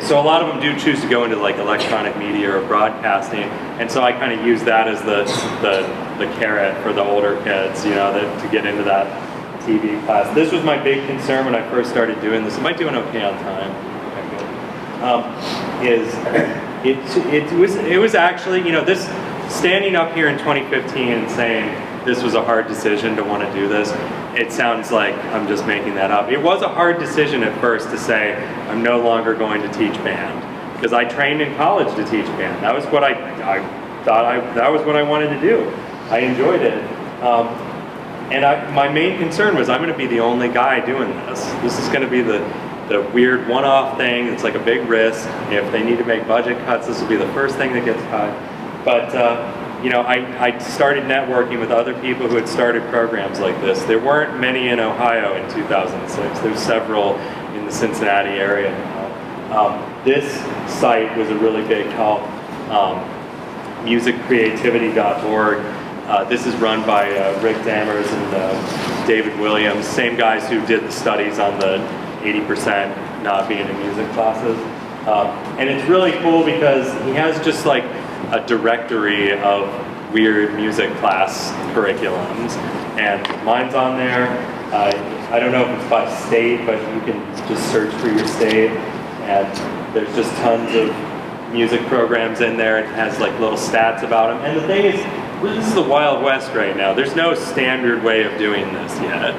So a lot of them do choose to go into electronic media or broadcasting, and so I kind of use that as the carrot for the older kids, to get into that TV class. This was my big concern when I first started doing this. Am I doing okay on time? Okay, good. It was actually, you know, this standing up here in 2015 and saying this was a hard decision to want to do this, it sounds like I'm just making that up. It was a hard decision at first to say I'm no longer going to teach band, because I trained in college to teach band. That was what I thought that was what I wanted to do. I enjoyed it. And my main concern was I'm going to be the only guy doing this. This is going to be the weird one-off thing. It's like a big risk. If they need to make budget cuts, this will be the first thing that gets cut. But you know, I started networking with other people who had started programs like this. There weren't many in Ohio in 2006. There's several in the Cincinnati area now. This site was a really big help. Musiccreativity.org. This is run by Rick Dammers and David Williams, same guys who did the studies on the 80% not being in music classes. And it's really cool because he has just like a directory of weird music class curriculums. And mine's on there. I don't know if it's by state, but you can just search for your state. And there's just tons of music programs in there. It has like little stats about them. And the thing is, this is the Wild West right now. There's no standard way of doing this yet.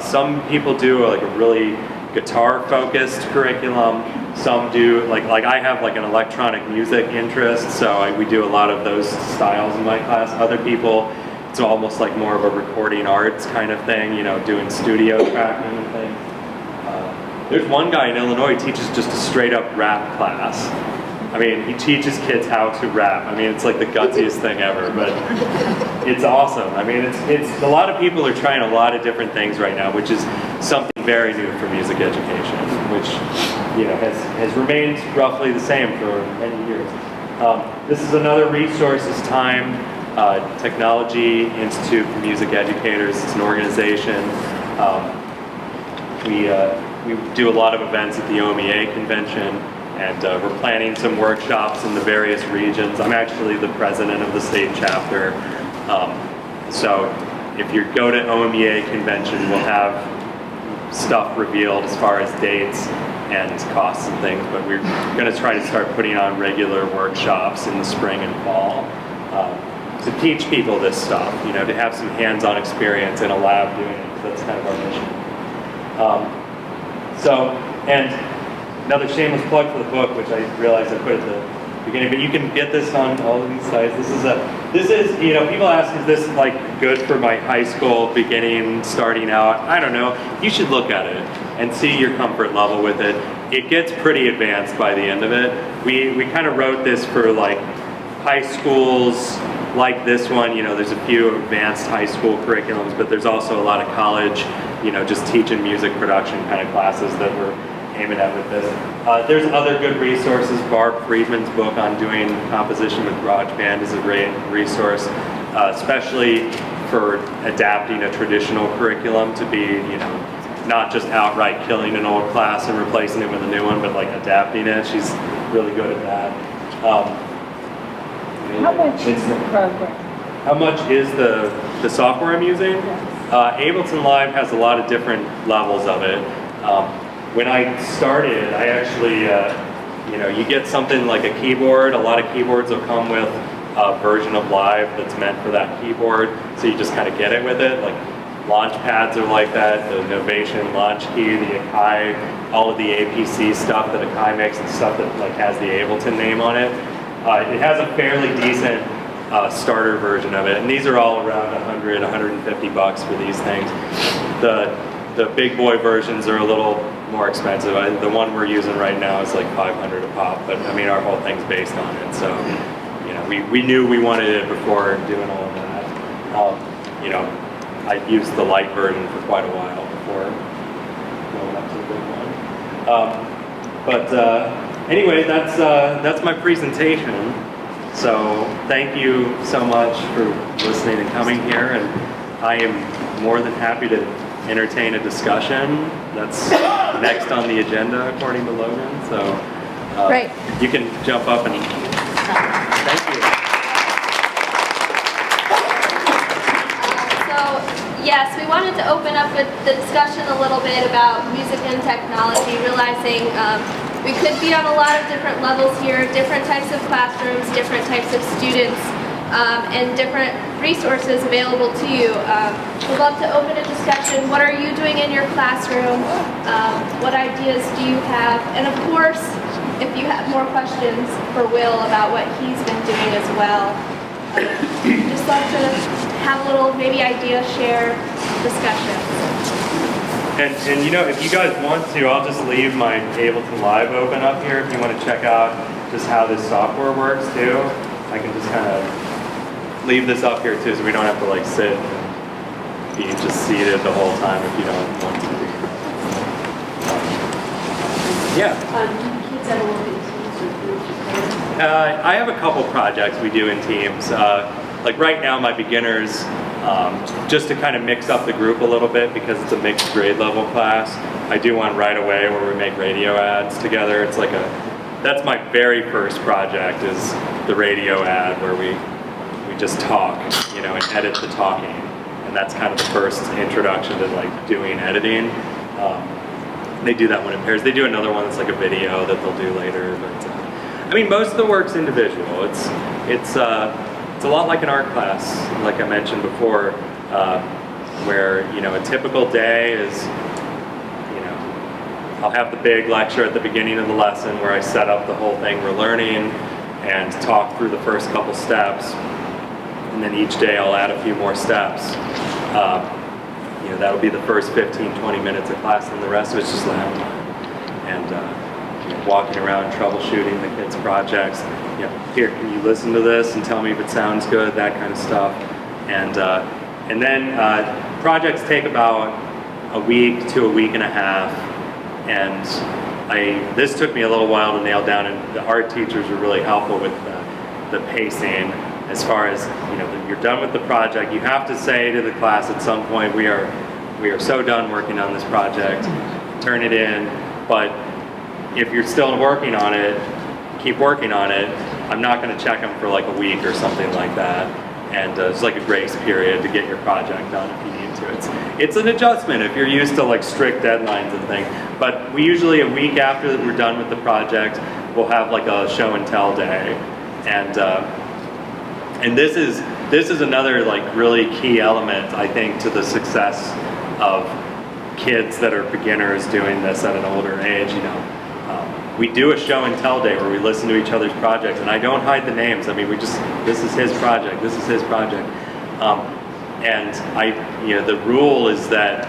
Some people do like a really guitar-focused curriculum. Some do, like I have like an electronic music interest, so we do a lot of those styles in my class. Other people, it's almost like more of a recording arts kind of thing, you know, doing studio tracking and things. There's one guy in Illinois who teaches just a straight-up rap class. I mean, he teaches kids how to rap. I mean, it's like the gutsiest thing ever, but it's awesome. I mean, it's a lot of people are trying a lot of different things right now, which is something very new for music education, which, you know, has remained roughly the same for many years. This is another resource, is Time Technology Institute for Music Educators. It's an organization. We do a lot of events at the OMEA convention. And we're planning some workshops in the various regions. I'm actually the president of the state chapter. So if you go to OMEA convention, we'll have stuff revealed as far as dates and costs and things, but we're going to try to start putting on regular workshops in the spring and fall to teach people this stuff, you know, to have some hands-on experience in a lab doing it. That's kind of our mission. And another shameless plug for the book, which I realized I put at the beginning, but you can get this on all of these sites. This is, you know, people ask, is this like good for my high school beginning, starting out? I don't know. You should look at it and see your comfort level with it. It gets pretty advanced by the end of it. We kind of wrote this for like high schools like this one. You know, there's a few advanced high school curriculums, but there's also a lot of college, you know, just teaching music production kind of classes that we're aiming at with this. There's other good resources. Barb Friedman's book on doing composition with GarageBand is a great resource, especially for adapting a traditional curriculum to be, you know, not just outright killing an old class and replacing it with a new one, but like adapting it. She's really good at that. How much is the program? How much is the software I'm using? Ableton Live has a lot of different levels of it. When I started, I actually, you know, you get something like a keyboard. A lot of keyboards will come with a version of Live that's meant for that keyboard, so you just kind of get it with it. Like launch pads are like that, the Novation launch key, the Akai, all of the APC stuff that Akai makes, and stuff that like has the Ableton name on it. It has a fairly decent starter version of it, and these are all around $100, $150 for these things. The big boy versions are a little more expensive. The one we're using right now is like $500 a pop, but I mean our whole thing's based on it, so you know we knew we wanted it before doing all of that. You know, I used the light version for quite a while before going up to the big one. Anyway, that's my presentation. So thank you so much for listening and coming here, and I am more than happy to entertain a discussion. That's next on the agenda according to Logan. So Great. You can jump up and thank you. Yes, we wanted to open up the discussion a little bit about music and technology, realizing we could be on a lot of different levels here, different types of classrooms, different types of students, and different resources available to you. We'd love to open a discussion. What are you doing in your classroom? What ideas do you have? And of course, if you have more questions for Will about what he's been doing as well, just love to have a little maybe idea share discussion. And you know, if you guys want to, I'll just leave my Ableton Live open up here if you want to check out just how this software works too. I can just kind of leave this up here too so we don't have to like sit and be just seated the whole time if you don't want to. Yeah. I have a couple projects we do in teams. Like right now, my beginners, just to kind of mix up the group a little bit because it's a mixed grade level class, I do one right away where we make radio ads together. It's like that's my very first project is the radio ad where we just talk, you know, and edit the talking. And that's kind of the first introduction to like doing editing. They do that one in pairs. They do another one that's like a video that they'll do later. But I mean, most of the work's individual. It's a lot like an art class, like I mentioned before, where you know a typical day is, you know, I'll have the big lecture at the beginning of the lesson where I set up the whole thing we're learning and talk through the first couple steps, and then each day I'll add a few more steps. You know, that'll be the first 15-20 minutes of class, and the rest of it's just lab time. And you know, walking around, troubleshooting the kids' projects. You know, here, can you listen to this and tell me if it sounds good, that kind of stuff. And then projects take about a week to a week and a half. And this took me a little while to nail down, and the art teachers were really helpful with the pacing. As far as, you know, you're done with the project, you have to say to the class at some point, we are so done working on this project, turn it in. But if you're still working on it, keep working on it. I'm not going to check them for like a week or something like that. And it's like a grace period to get your project done if you need to. It's an adjustment if you're used to like strict deadlines and things. But we usually, a week after we're done with the project, we'll have like a show and tell day. And this is another like really key element, I think, to the success of kids that are beginners doing this at an older age. You know, we do a show and tell day where we listen to each other's projects, and I don't hide the names. I mean, this is his project, this is his project, and you know, the rule is that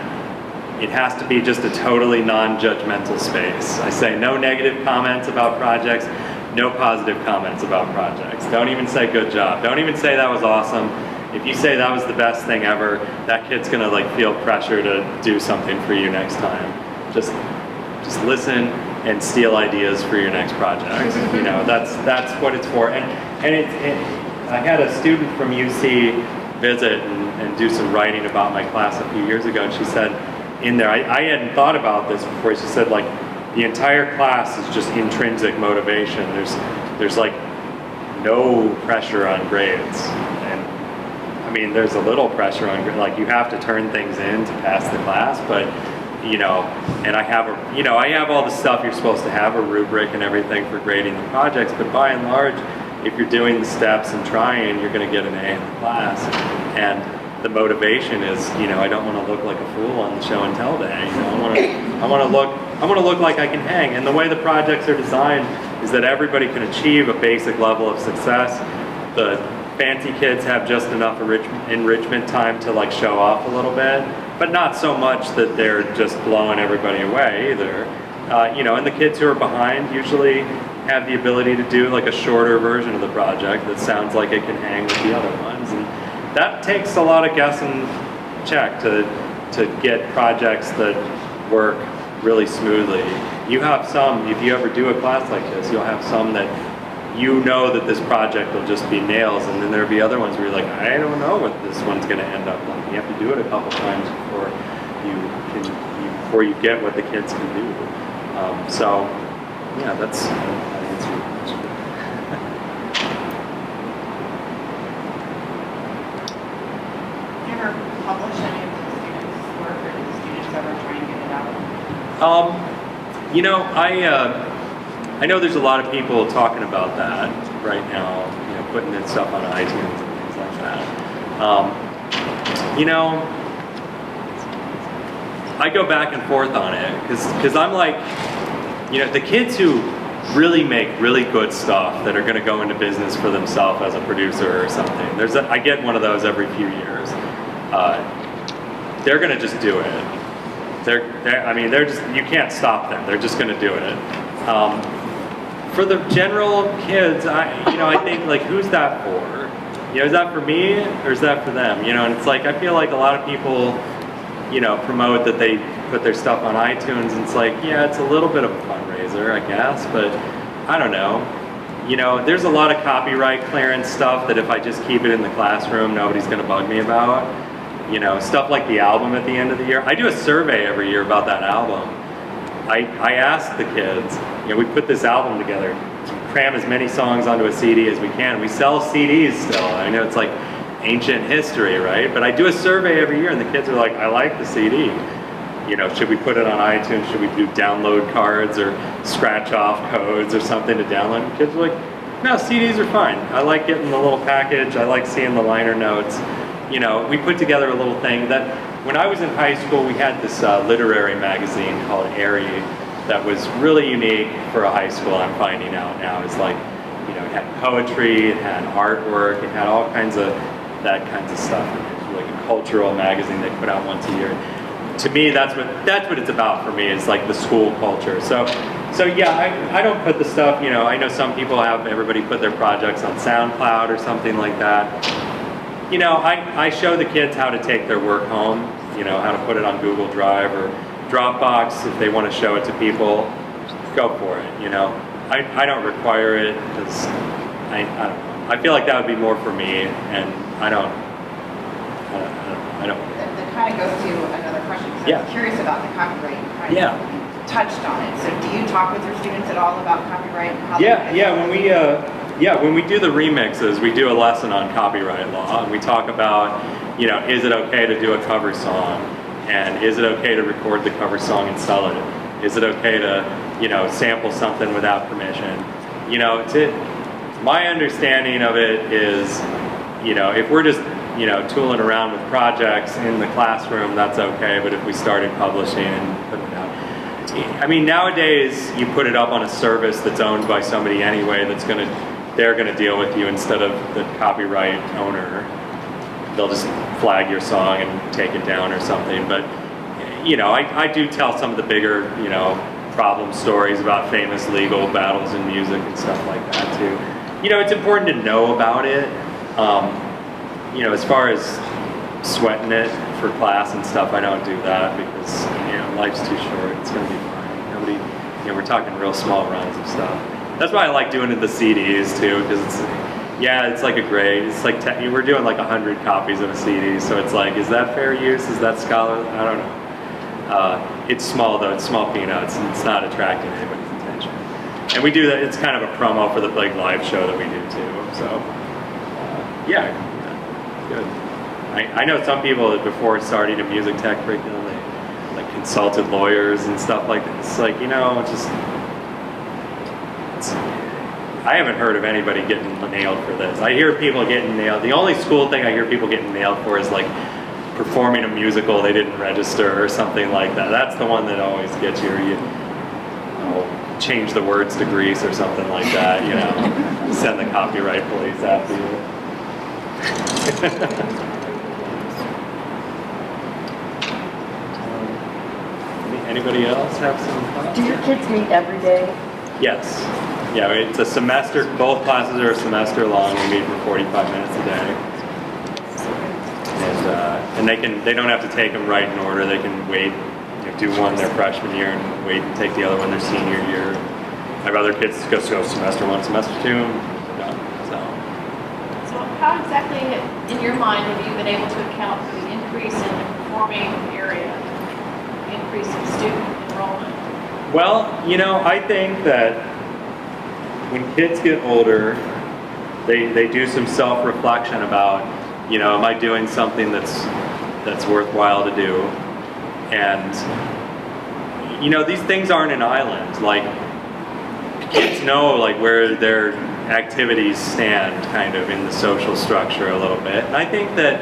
it has to be just a totally non-judgmental space. I say no negative comments about projects. No positive comments about projects. Don't even say good job. Don't even say that was awesome. If you say that was the best thing ever, that kid's gonna like feel pressure to do something for you next time. Just listen and steal ideas for your next project. You know, that's what it's for. And I had a student from UC visit and do some writing about my class a few years ago, and she said in there, I hadn't thought about this before. She said like, the entire class is just intrinsic motivation. There's like no pressure on grades. And I mean, there's a little pressure on grades. Like you have to turn things in to pass the class, but you know, and I have all the stuff you're supposed to have, a rubric and everything for grading the projects, but by and large, if you're doing the steps and trying, you're gonna get an A in the class. And the motivation is, you know, I don't want to look like a fool on the show and tell day. You know, I want to look like I can hang. And the way the projects are designed is that everybody can achieve a basic level of success. The fancy kids have just enough enrichment time to like show off a little bit, but not so much that they're just blowing everybody away either. You know, and the kids who are behind usually have the ability to do like a shorter version of the project that sounds like it can hang with the other ones. And that takes a lot of guess and check to get projects that work really smoothly. You have some, if you ever do a class like this, you'll have some that you know that this project will just be nails, and then there'll be other ones where you're like, I don't know what this one's going to end up like. You have to do it a couple times before you get what the kids can do. So, yeah, that's I answer your question. Ever publish any of these You know, I know there's a lot of people talking about that right now, you know, putting this stuff on iTunes and things like that. You know, I go back and forth on it because I'm like, you know, the kids who really make really good stuff that are going to go into business for themselves as a producer or something. I get one of those every few years. They're going to just do it. They're just, you can't stop them. They're just going to do it. For the general kids, I think, like, who's that for? You know, is that for me or is that for them? You know, and it's like, I feel like a lot of people, you know, promote that they put their stuff on iTunes, and it's like, yeah, it's a little bit of a fundraiser, I guess, but I don't know. You know, there's a lot of copyright clearance stuff that if I just keep it in the classroom, nobody's going to bug me about. You know, stuff like the album at the end of the year. I do a survey every year about that album. I ask the kids, you know, we put this album together, cram as many songs onto a CD as we can. We sell CDs still. I know it's like ancient history, right? But I do a survey every year and the kids are like, I like the CD. You know, should we put it on iTunes? Should we do download cards or scratch off codes or something to download? And kids are like, no, CDs are fine. I like getting the little package. I like seeing the liner notes. You know, we put together a little thing that when I was in high school, we had this literary magazine called Airy that was really unique for a high school. I'm finding out now. It's like, you know, it had poetry, it had artwork, it had all kinds of stuff. It was like a cultural magazine they put out once a year. To me, that's what it's about for me. Is like the school culture. So yeah, I don't put the stuff. You know, I know some people have everybody put their projects on SoundCloud or something like that. You know, I show the kids how to take their work home, you know, how to put it on Google Drive or Dropbox if they want to show it to people, go for it, you know. I don't require it because I don't know. I feel like that would be more for me, and I don't. That kind of goes to another question, because Yeah. I'm curious about the copyright. Right? Yeah. You touched on it. So do you talk with your students at all about copyright? And how when we do the remixes, we do a lesson on copyright law, and we talk about, you know, is it okay to do a cover song, and is it okay to record the cover song and sell it? Is it okay to, you know, sample something without permission? You know, my understanding of it is, you know, if we're just, you know, tooling around with projects in the classroom, that's okay, but if we started publishing and putting it out, I mean, nowadays you put it up on a service that's owned by somebody anyway they're gonna deal with you instead of the copyright owner. They'll just flag your song and take it down or something. But, you know, I do tell some of the bigger, you know, problem stories about famous legal battles in music and stuff like that too. You know, it's important to know about it. You know, as far as sweating it for class and stuff, I don't do that because, you know, life's too short. It's gonna be fine. Nobody, you know, we're talking real small runs of stuff. That's why I like doing the CDs too, because it's like a grade. It's like we're doing like 100 copies of a CD, so it's like, is that fair use? Is that scholarly? I don't know. It's small though. It's small peanuts, and it's not attracting anybody's attention. And we do that. It's kind of a promo for the big live show that we do too. So yeah, good. I know some people that before starting a music tech curriculum, they like consulted lawyers and stuff like that. It's like, you know, I haven't heard of anybody getting nailed for this. I hear people getting nailed. The only school thing I hear people getting nailed for is like performing a musical they didn't register or something like that. That's the one that always gets you. Or you know, change the words to Grease or something like that. You know, send the copyright police after you. Anybody else have some thoughts? Do your kids meet every day? Yes. Yeah, it's a semester, both classes are a semester long. We meet for 45 minutes a day. And they don't have to take them right in order. They can wait, you know, do one their freshman year and wait and take the other one their senior year. I have other kids go semester one, semester two, and they're done. So how exactly, in your mind, have you been able to account for the increase in the performing area, increase in student enrollment? Well, you know, I think that when kids get older, they do some self-reflection about, you know, am I doing something that's worthwhile to do? And, you know, these things aren't an island. Like, kids know like where their activities stand kind of in the social structure a little bit. And I think that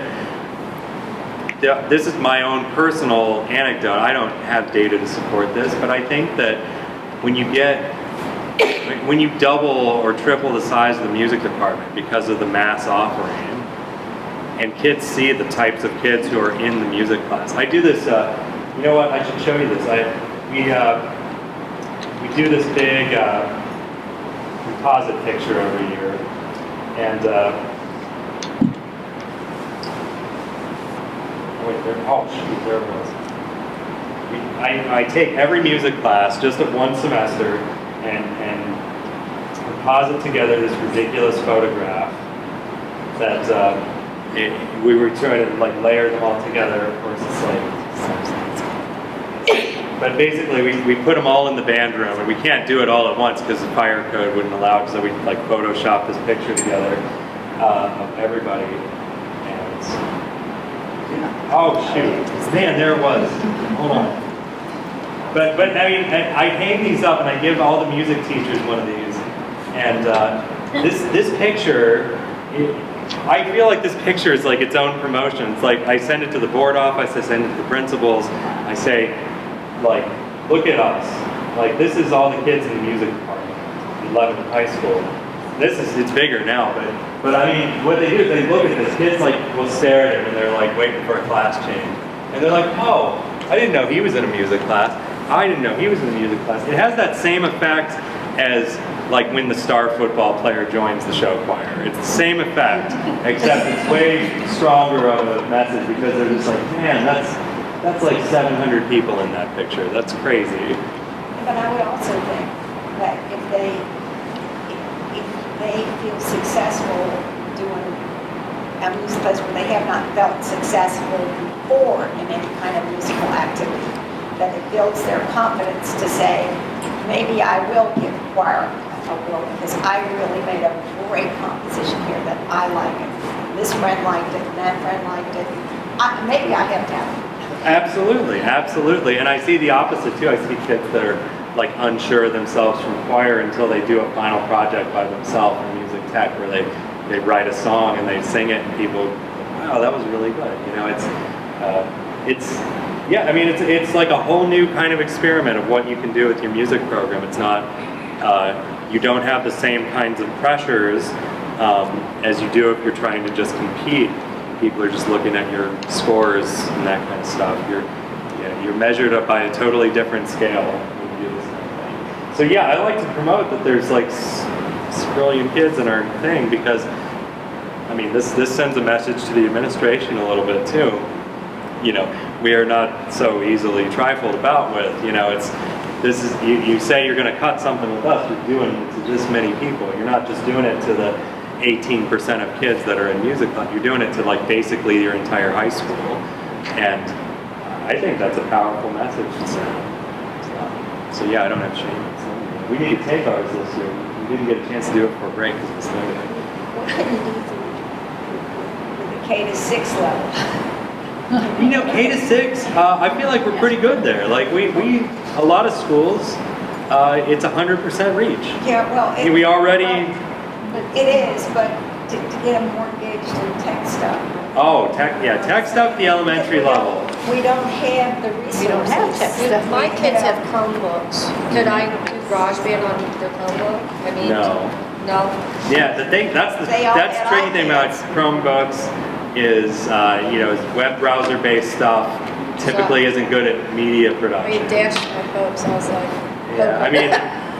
this is my own personal anecdote. I don't have data to support this, but I think that when you double or triple the size of the music department because of the mass offering, and kids see the types of kids who are in the music class. I do this, you know what, I should show you this. We do this big composite picture every year. And, wait, there, oh shoot, there it was. I take every music class just at one semester and composite together this ridiculous photograph that we were trying to like layer them all together. Of course, it's like, but basically we put them all in the band room, and we can't do it all at once because the fire code wouldn't allow it. So we like Photoshop this picture together of everybody. And oh shoot, man, there it was. Hold on. But I mean, I hang these up and I give all the music teachers one of these. And this picture, I feel like this picture is like its own promotion. It's like I send it to the board office, I send it to the principals, I say, like, look at us. Like, this is all the kids in the music department, 11th high school. It's bigger now, but I mean, what they do is they look at this. Kids like will stare at him and they're like waiting for a class change. And they're like, oh, I didn't know he was in a music class. I didn't know he was in a music class. It has that same effect as like when the star football player joins the show choir. It's the same effect, except it's way stronger of a message because they're just like, man, that's like 700 people in that picture. That's crazy. But I would also think that if they feel successful doing a music class where they have not felt successful before in any kind of musical activity, that it builds their confidence to say, maybe I will give choir a whirl because I really made a great composition here that I like it. This friend liked it, and that friend liked it. Maybe I have talent. Absolutely, absolutely. And I see the opposite too. I see kids that are like unsure of themselves from choir until they do a final project by themselves in music tech where they write a song and they sing it and people, wow, that was really good. You know, yeah, I mean, it's like a whole new kind of experiment of what you can do with your music program. It's not, you don't have the same kinds of pressures as you do if you're trying to just compete. People are just looking at your scores and that kind of stuff. You're measured up by a totally different scale when you do this kind of thing. So yeah, I like to promote that there's like brilliant kids in our thing because, I mean, this sends a message to the administration a little bit too. You know, we are not so easily trifled about with. You know, you say you're going to cut something with us, you're doing it to this many people. You're not just doing it to the 18% of kids that are in music club. You're doing it to like basically your entire high school. And I think that's a powerful message to send. So yeah, I don't have shame. We need to take ours this year. We didn't get a chance to do it for a break because it's late. What can you do with the K to 6 level? You know, K to 6, I feel like we're pretty good there. Like a lot of schools, it's 100% reach. Yeah, well, we already. It is, but to get them more engaged in tech stuff. Oh, tech stuff, the elementary level. We don't have the resources. We don't have tech stuff. My kids have Chromebooks. Could I do GarageBand on their Chromebook? I mean, No. Yeah, that's the tricky thing about Chromebooks is, you know, web browser-based stuff typically isn't good at media production. I mean, Dash my folks, I was like, yeah, I mean,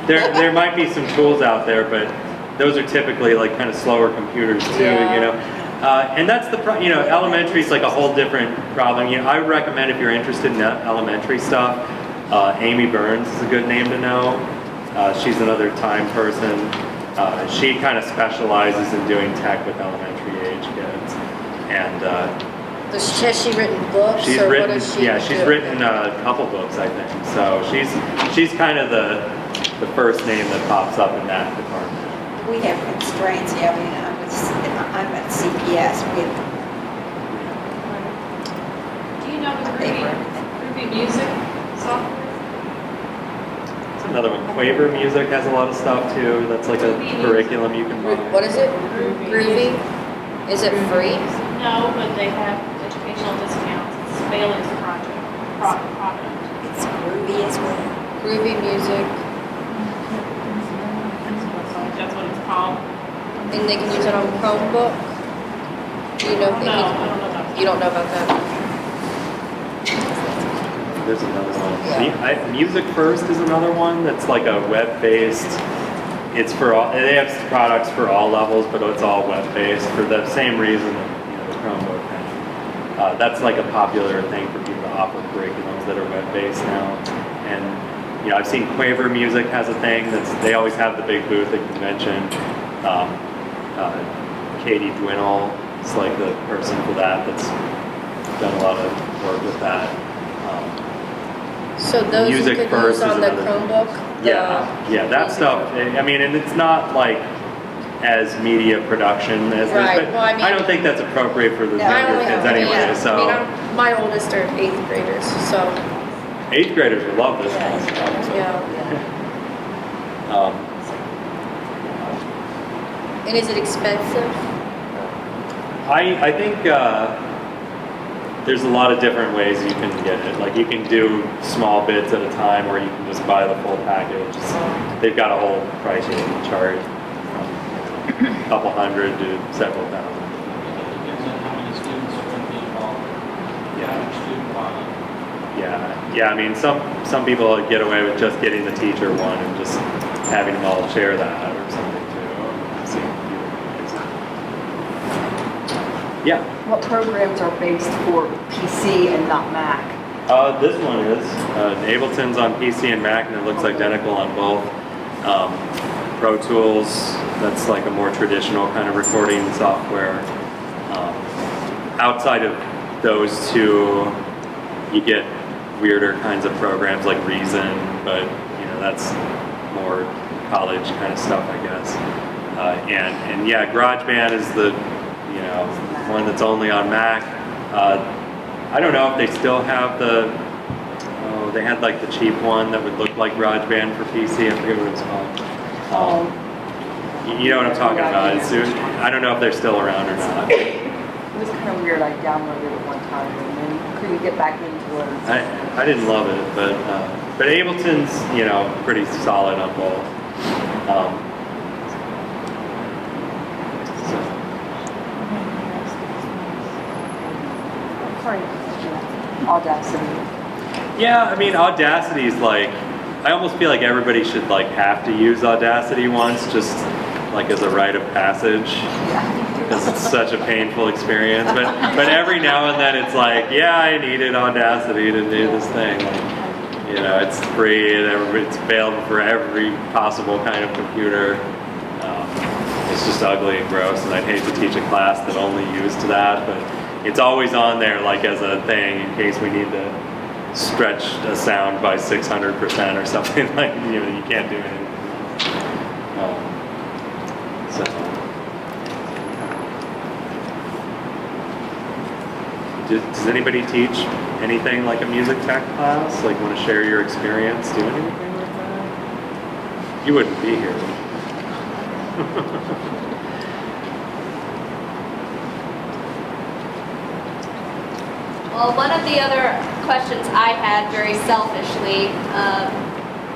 there might be some tools out there, but those are typically like kind of slower computers too, you know. And that's you know, elementary is like a whole different problem. You know, I would recommend if you're interested in elementary stuff, Amy Burns is a good name to know. She's another time person. She kind of specializes in doing tech with elementary age kids. And has she written books? She's or written, what is she she's written a couple books, I think. So she's kind of the first name that pops up in that department. We have constraints. Yeah, I mean, I'm at CPS. Do you know the Ruby Music software? Another one, Quaver Music has a lot of stuff too. That's like a curriculum you can buy. What is it? Groovy? Is it free? No, but they have educational discounts. It's Bailey's product. It's groovy as well. Groovy Music. That's what it's called. And they can use it on Chromebook? Do you know if they No, can? I don't know about You don't know about that? There's another one. Music First is another one that's like a web-based. It's for all. They have products for all levels, but it's all web-based for the same reason that the Chromebook has. That's like a popular thing for people to offer curriculums that are web-based now. And I've seen Quaver Music has a thing they always have the big booth at convention. Katie Dwinnell is like the person for that that's done a lot of work with that. So those Music you could First use on is the another- Chromebook? Yeah, that stuff. I mean, and it's not like as media production as Right, this, but well, I mean- I don't think that's appropriate for the I younger only kids have- anyway. yeah. So I mean, my oldest are 8th graders, so, 8th graders would love this stuff. yeah. And is it expensive? I think there's a lot of different ways you can get it. Like you can do small bits at a time, or you can just buy the full package. They've got a whole pricing chart, from a couple hundred to several thousand. Yeah. I mean, some people get away with just getting the teacher one and just having them all share that or something too. I've seen a few ways. Yeah. What programs are based for PC and not Mac? This one is. Ableton's on PC and Mac, and it looks identical on both. Pro Tools, that's like a more traditional kind of recording software. Outside of those two, you get weirder kinds of programs like Reason, but that's more college kind of stuff, I guess. And yeah, GarageBand is the one that's only on Mac. I don't know if they still have they had like the cheap one that would look like GarageBand for PC. I forget what it was called. You know what I'm talking about. I don't know if they're still around or not. It was kind of weird. I downloaded it one time and then couldn't get back into it. I didn't love it, but Ableton's pretty solid on both. Audacity. Yeah, I mean Audacity's like, I almost feel like everybody should like have to use Audacity once, just like as a rite of passage, because it's such a painful experience. But every now and then it's like, yeah, I needed Audacity to do this thing. Like, it's free and it's available for every possible kind of computer. It's just ugly and gross, and I'd hate to teach a class that only used that, but it's always on there like as a thing in case we need to stretch a sound by 600% or something. Like you can't do anything. Does anybody teach anything like a music tech class? Like want to share your experience doing anything like that? You wouldn't be here. Well, one of the other questions I had very selfishly,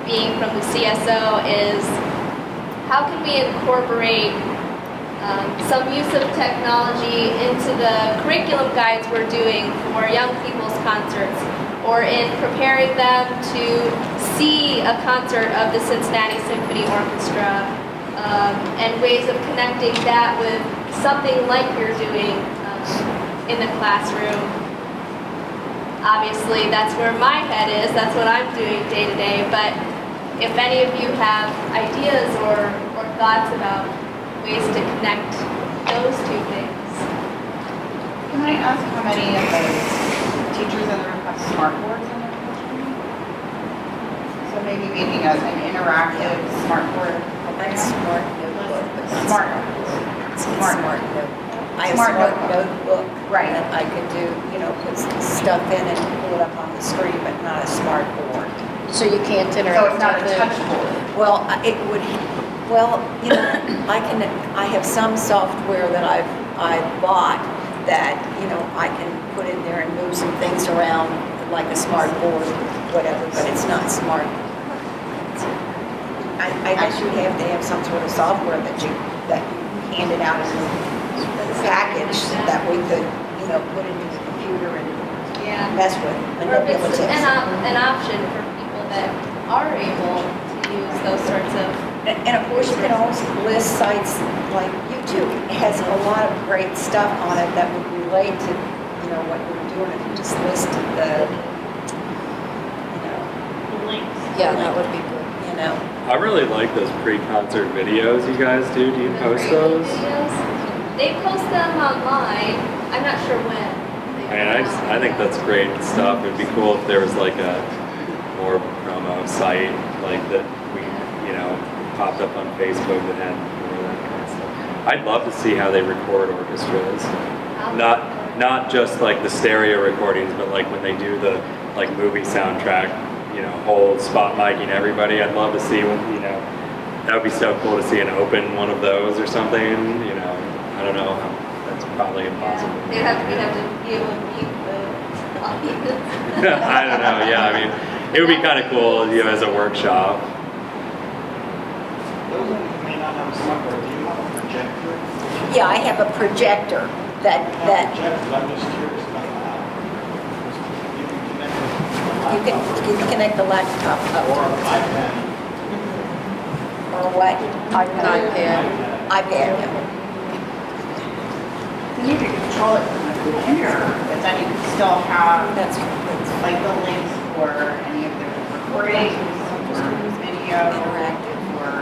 being from the CSO, is how can we incorporate some use of technology into the curriculum guides we're doing for young people's concerts, or in preparing them to see a concert of the Cincinnati Symphony Orchestra, and ways of connecting that with something like you're doing in the classroom. Obviously, that's where my head is. That's what I'm doing day to day. But if any of you have ideas or thoughts about ways to connect those two things. Can I ask how many of those teachers in the room have smart boards in their classroom? So maybe making an interactive smart board. Like smart notebook, but not Smart. smart notebook. I have Smart smart notebook. notebook that I could do, put stuff in and pull it up on the screen, but not a smart board. So you can't interact So it's not a with it? touch board. Well, it would, well, you know, I have some software that I've bought that, you know, I can put in there and move some things around like a smart board, whatever, but it's not smart. I guess you have to have some sort of software that you handed out as a package that we could, you know, put into the computer and mess with. Or if it's an option for people that are able to use those sorts of. And of course, you can also list sites like YouTube. It has a lot of great stuff on it that would relate to, you know, what you're doing. If you just listed the, you know, links. Yeah, that would be good. You know. I really like those pre-concert videos you guys do. Do you post those? They post them online. I'm not sure when. I think that's great stuff. It'd be cool if there was like a more promo site like that we, you know, popped up on Facebook that had more of that kind of stuff. I'd love to see how they record orchestras. Not just like the stereo recordings, but like when they do the like movie soundtrack, you know, whole spot miking everybody. I'd love to see when, you know, that would be so cool to see an open one of those or something, you know. I don't know. That's probably impossible. We'd have to be able to mute the audience. I don't know. Yeah, I mean, it would be kind of cool, you know, as a workshop. Those of you who may not have a smartboard, do you have a projector? Yeah, I have a projector that. I'm just curious about that. You can connect the laptop up. Or an iPad. Or what? iPad. iPad, yeah. You could control it from the computer, but then you could still have like the links for any of the recordings or video or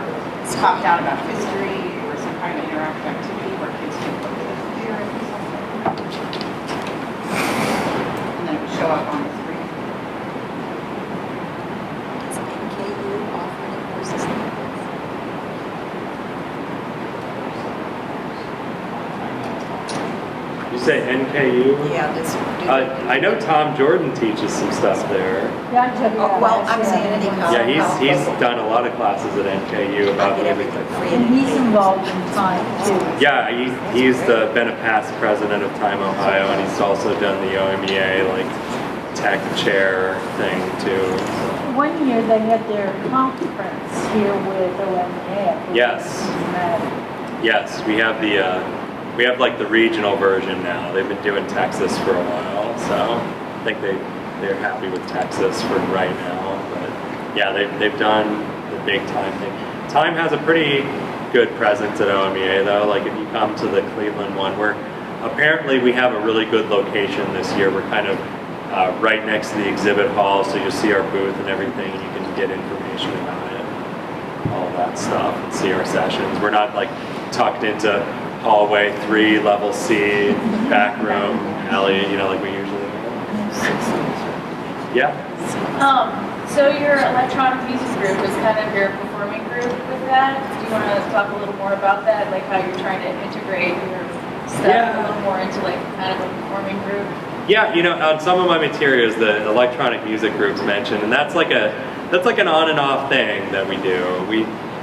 talk down about history or some kind of interactive activity where kids can look at the computer and do something. And then it would show up on the screen. Is NKU offering courses like this? You say NKU? Yeah, this. I know Tom Jordan teaches some stuff there. Well, I'm saying any college. Yeah, he's done a lot of classes at NKU about music technology. And he's involved in time too. Yeah, he's been a past president of Time Ohio, and he's also done the OMEA like tech chair thing too. One year they had their conference here with OMA. Yes. Yes, we have we have like the regional version now. They've been doing Texas for a while, so I think they're happy with Texas for right now. But yeah, they've done the big Time thing. Time has a pretty good presence at OMEA though. Like if you come to the Cleveland one, apparently we have a really good location this year. We're kind of right next to the exhibit hall, so you'll see our booth and everything, and you can get information about it, all of that stuff, and see our sessions. We're not like tucked into hallway 3, level C, back room, alley, you know, like we usually are. Yeah? So your electronic music group is kind of your performing group with that. Do you want to talk a little more about that? Like how you're trying to integrate your stuff a little more into like kind of a performing group? Yeah, you know, on some of my materials, the electronic music group's mentioned, and that's like an on and off thing that we do.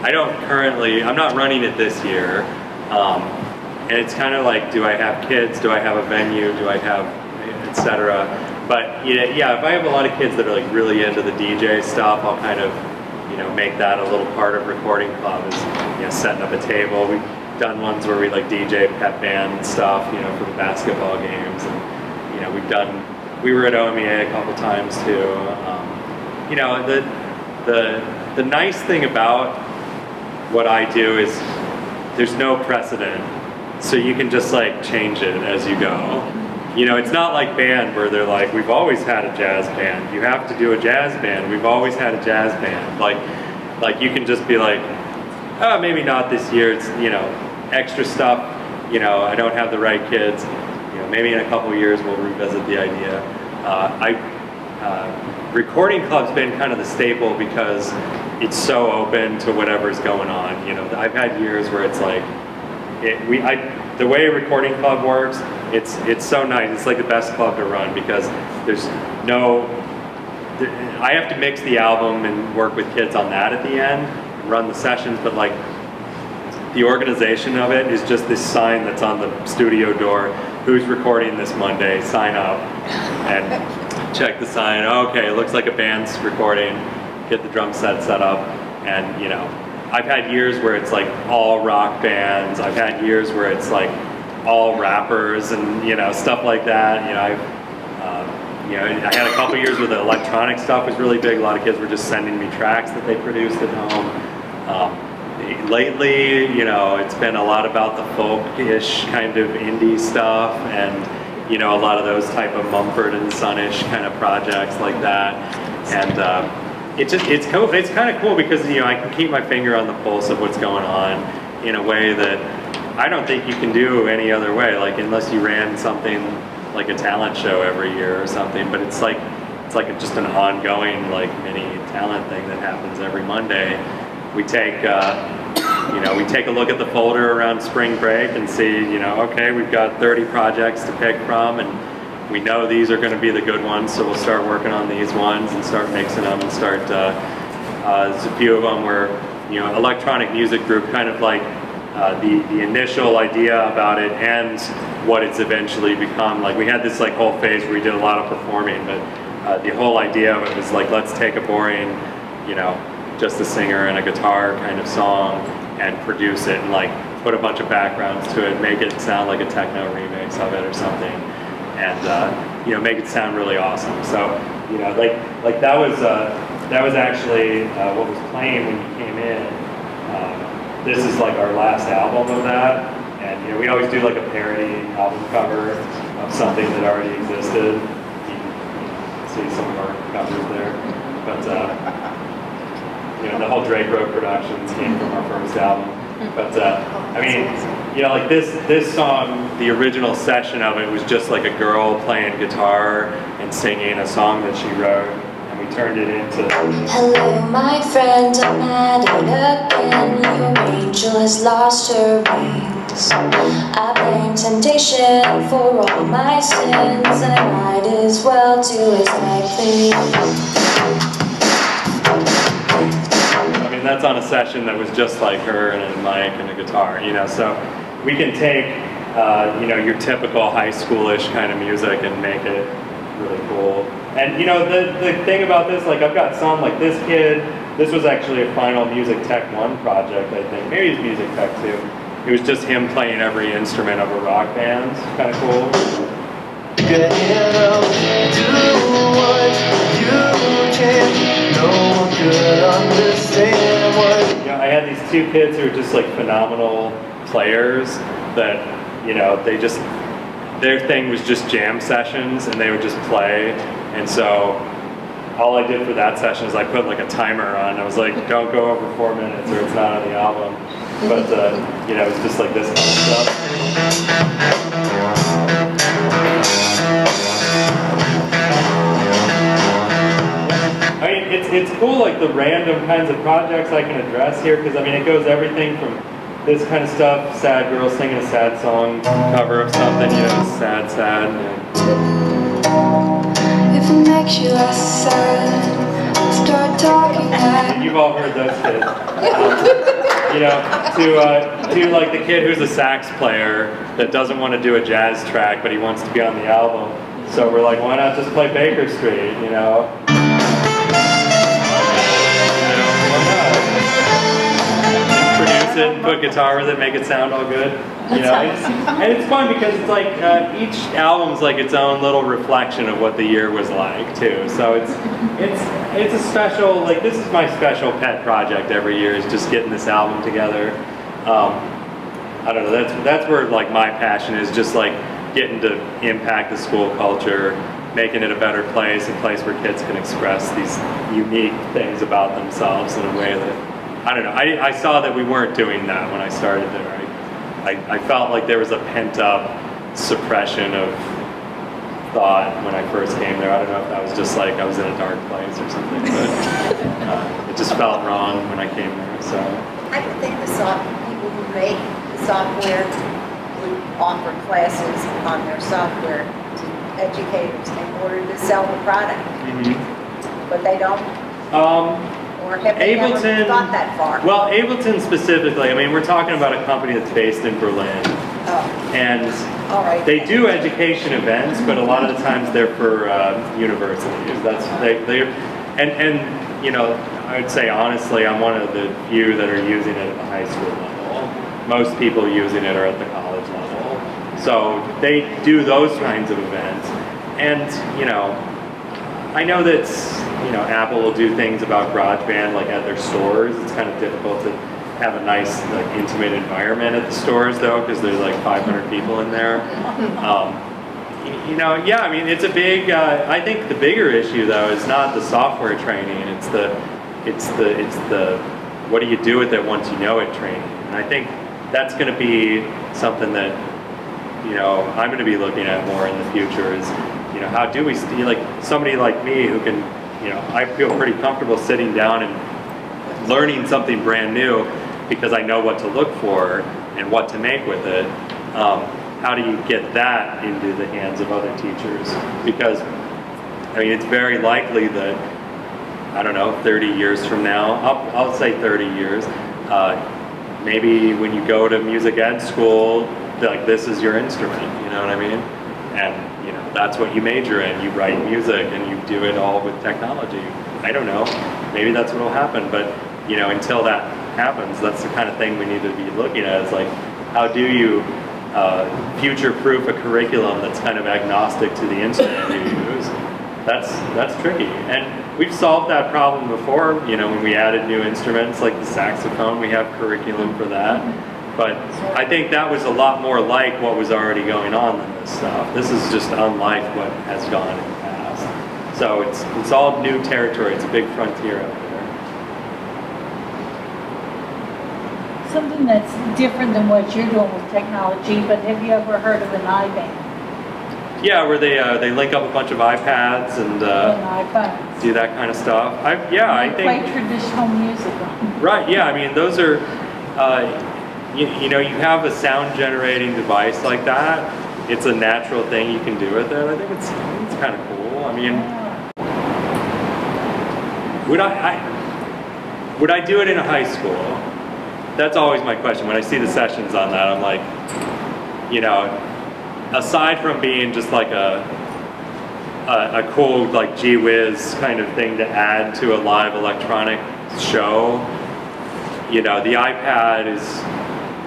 I'm not running it this year. And it's kind of like, do I have kids? Do I have a venue? Do I have, etc. But yeah, if I have a lot of kids that are like really into the DJ stuff, I'll kind of, you know, make that a little part of recording club. Is, you know, setting up a table. We've done ones where we like DJ pep band and stuff, you know, for the basketball games. And you know, we were at OMEA a couple times too. You know, the nice thing about what I do is there's no precedent. So you can just like change it as you go. You know, it's not like band where they're like, we've always had a jazz band. You have to do a jazz band. We've always had a jazz band. Like you can just be like, oh, maybe not this year. It's, you know, extra stuff. You know, I don't have the right kids. You know, maybe in a couple years we'll revisit the idea. Recording club's been kind of the staple because it's so open to whatever's going on. You know, I've had years where it's like, the way a recording club works, it's so nice. It's like the best club to run because there's no I have to mix the album and work with kids on that at the end, run the sessions, but like the organization of it is just this sign that's on the studio door. Who's recording this Monday? Sign up. And check the sign. Okay, it looks like a band's recording. Get the drum set up. And, you know, I've had years where it's like all rock bands. I've had years where it's like all rappers and, you know, stuff like that. You know, I had a couple years where the electronic stuff was really big. A lot of kids were just sending me tracks that they produced at home. Lately, you know, it's been a lot about the folk-ish kind of indie stuff, and, you know, a lot of those type of Mumford and Son-ish kind of projects like that. And it's cool. It's kind of cool because, you know, I can keep my finger on the pulse of what's going on in a way that I don't think you can do any other way. Like, unless you ran something like a talent show every year or something, but it's like just an ongoing like mini talent thing that happens every Monday. We take we take a look at the folder around spring break and see, you know, okay, we've got 30 projects to pick from, and we know these are going to be the good ones, so we'll start working on these ones and start mixing them and start. There's a few of them where, you know, electronic music group kind of like the initial idea about it and what it's eventually become. Like we had this like whole phase where we did a lot of performing, but the whole idea of it was like, let's take a boring, you know, just a singer and a guitar kind of song and produce it and like put a bunch of backgrounds to it, make it sound like a techno remix of it or something, and you know, make it sound really awesome. So, you know, like that was actually what was playing when you came in. This is like our last album of that, and you know, we always do like a parody album cover of something that already existed. You can see some of our covers there, but you know, the whole Drake Road Productions came from our first album. But I mean, you know, like this song, the original session of it was just like a girl playing guitar and singing a song that she wrote, and we turned it into. Hello, my friend, I'm at it again. Your angel has lost her wings. I blame temptation for all my sins. I might as well do exactly. I mean, that's on a session that was just like her and a mic and a guitar, you know, so we can take, you know, your typical high schoolish kind of music and make it really cool. And, you know, the thing about this, like, I've got some, like this kid, this was actually a Final Music Tech 1 project, I think. Maybe it's Music Tech 2. It was just him playing every instrument of a rock band. It's kind of cool. Get up, do what you can. No one could understand what. You know, I had these two kids who were just like phenomenal players that, you know, they just, their thing was just jam sessions and they would just play. And so all I did for that session is I put like a timer on. I was like, don't go over 4 minutes or it's not on the album. But, you know, it's just like this kind of stuff. I mean, it's cool, like the random kinds of projects I can address here, because I mean, it goes everything from this kind of stuff, sad girl singing a sad song, cover of something, you know, sad. If it makes you less sad, start talking And you've all heard those kids. You know, to like the kid who's a sax player that doesn't want to do a jazz track, but he wants to be on the album. So we're like, why not just play Baker Street, you know? Produce it and put guitar with it, make it sound all good. You know, and it's fun because it's like each album's like its own little reflection of what the year was like too. So it's a special, like this is my special pet project every year, is just getting this album together. I don't know, that's where like my passion is, just like getting to impact the school culture, making it a better place, a place where kids can express these unique things about themselves in a way that, I don't know, I saw that we weren't doing that when I started there. I felt like there was a pent-up suppression of thought when I first came there. I don't know if that was just like I was in a dark place or something, but it just felt wrong when I came there, so. I would think the people who make the software would offer classes on their software to educators in order to sell the product. Mm-hmm. but they don't? Or have they never got that far? Well, Ableton specifically, I mean, we're talking about a company that's based in Berlin. And they do education events, but a lot of the times they're for universities. And you know, I would say honestly, I'm one of the few that are using it at the high school level. Most people using it are at the college level. So they do those kinds of events. And you know, I know that Apple will do things about GarageBand like at their stores. It's kind of difficult to have a nice, like, intimate environment at the stores, though, because there's like 500 people in there. You know, yeah, I mean, it's a big. I think the bigger issue, though, is not the software training. It's the what do you do with it once you know it training. And I think that's going to be something that, you know, I'm going to be looking at more in the future. Is, you know, how do we like somebody like me who can, you know, I feel pretty comfortable sitting down and learning something brand new because I know what to look for and what to make with it. How do you get that into the hands of other teachers? Because, I mean, it's very likely that, I don't know, 30 years from now, I'll say 30 years, maybe when you go to music ed school, like, this is your instrument, you know what I mean? And, you know, that's what you major in. You write music and you do it all with technology. I don't know, maybe that's what will happen, but, you know, until that happens, that's the kind of thing we need to be looking at. Is like, how do you future-proof a curriculum that's kind of agnostic to the instrument you use? That's tricky, and we've solved that problem before. You know, when we added new instruments like the saxophone, we have curriculum for that. But I think that was a lot more like what was already going on than this stuff. This is just unlike what has gone in the past. So it's all new territory. It's a big frontier out there. Something that's different than what you're doing with technology, but have you ever heard of an iBand? Yeah, where they link up a bunch of iPads and iPads. Do that kind of stuff. I think play traditional music on. Right. Yeah. I mean, those are you know, you have a sound generating device like that. It's a natural thing you can do with it. I think it's kind of cool. I mean, would I do it in a high school? That's always my question. When I see the sessions on that, I'm like, you know, aside from being just like a cool, like, gee whiz kind of thing to add to a live electronic show, you know, the iPad is,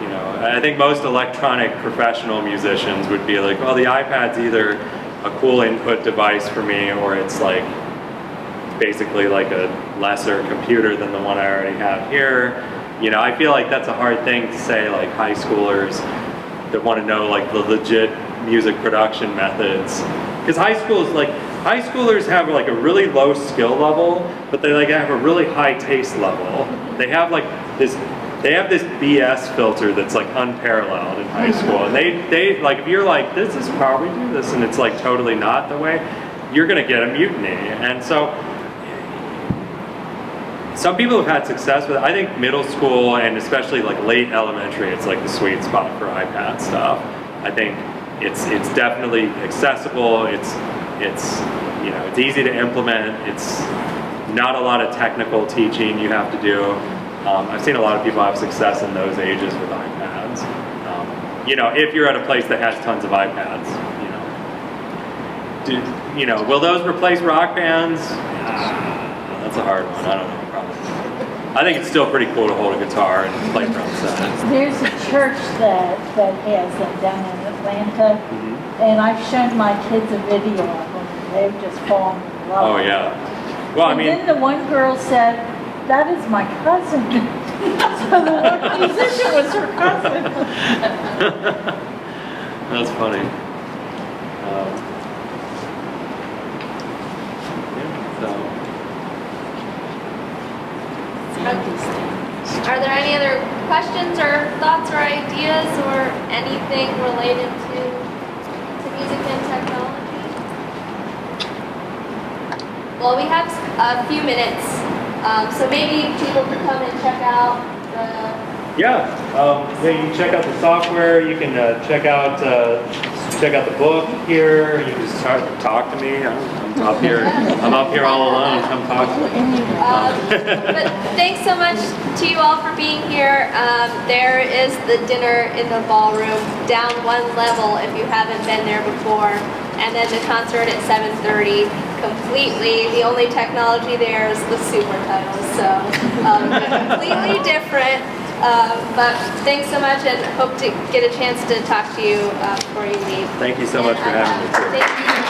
you know, I think most electronic professional musicians would be like, well, the iPad's either a cool input device for me, or it's like basically like a lesser computer than the one I already have here. You know, I feel like that's a hard thing to say, like, high schoolers that want to know, like, the legit music production methods. Because high schoolers have like a really low skill level, but they like have a really high taste level. They have like this BS filter that's like unparalleled in high school. And they like, if you're like, this is how we do this, and it's like totally not the way, you're gonna get a mutiny. And so some people have had success with it. I think middle school and especially like late elementary, it's like the sweet spot for iPad stuff. I think it's definitely accessible. It's you know, it's easy to implement. It's not a lot of technical teaching you have to do. I've seen a lot of people have success in those ages with iPads. You know, if you're at a place that has tons of iPads, you know, will those replace rock bands? That's a hard one. I don't know. Probably. I think it's still pretty cool to hold a guitar and play drum set. There's a church that has them down in Atlanta, and I've shown my kids a video of them. They've just fallen in love. Oh yeah. Well, I mean, then the one girl said, "That is my cousin." So the musician was her cousin. That's funny. Are there any other questions or thoughts or ideas or anything related to music and technology? Well, we have a few minutes, so maybe people can come and check out the... Yeah, you can check out the software. You can check out the book here. You can just talk to me. I'm I'm up here all alone. Come talk to me. But thanks so much to you all for being here. There is the dinner in the ballroom down one level if you haven't been there before. And then the concert at 7:30 completely. The only technology there is the super titles. So completely different. But thanks so much and hope to get a chance to talk to you before you leave. Thank you so much for having me. Thank you.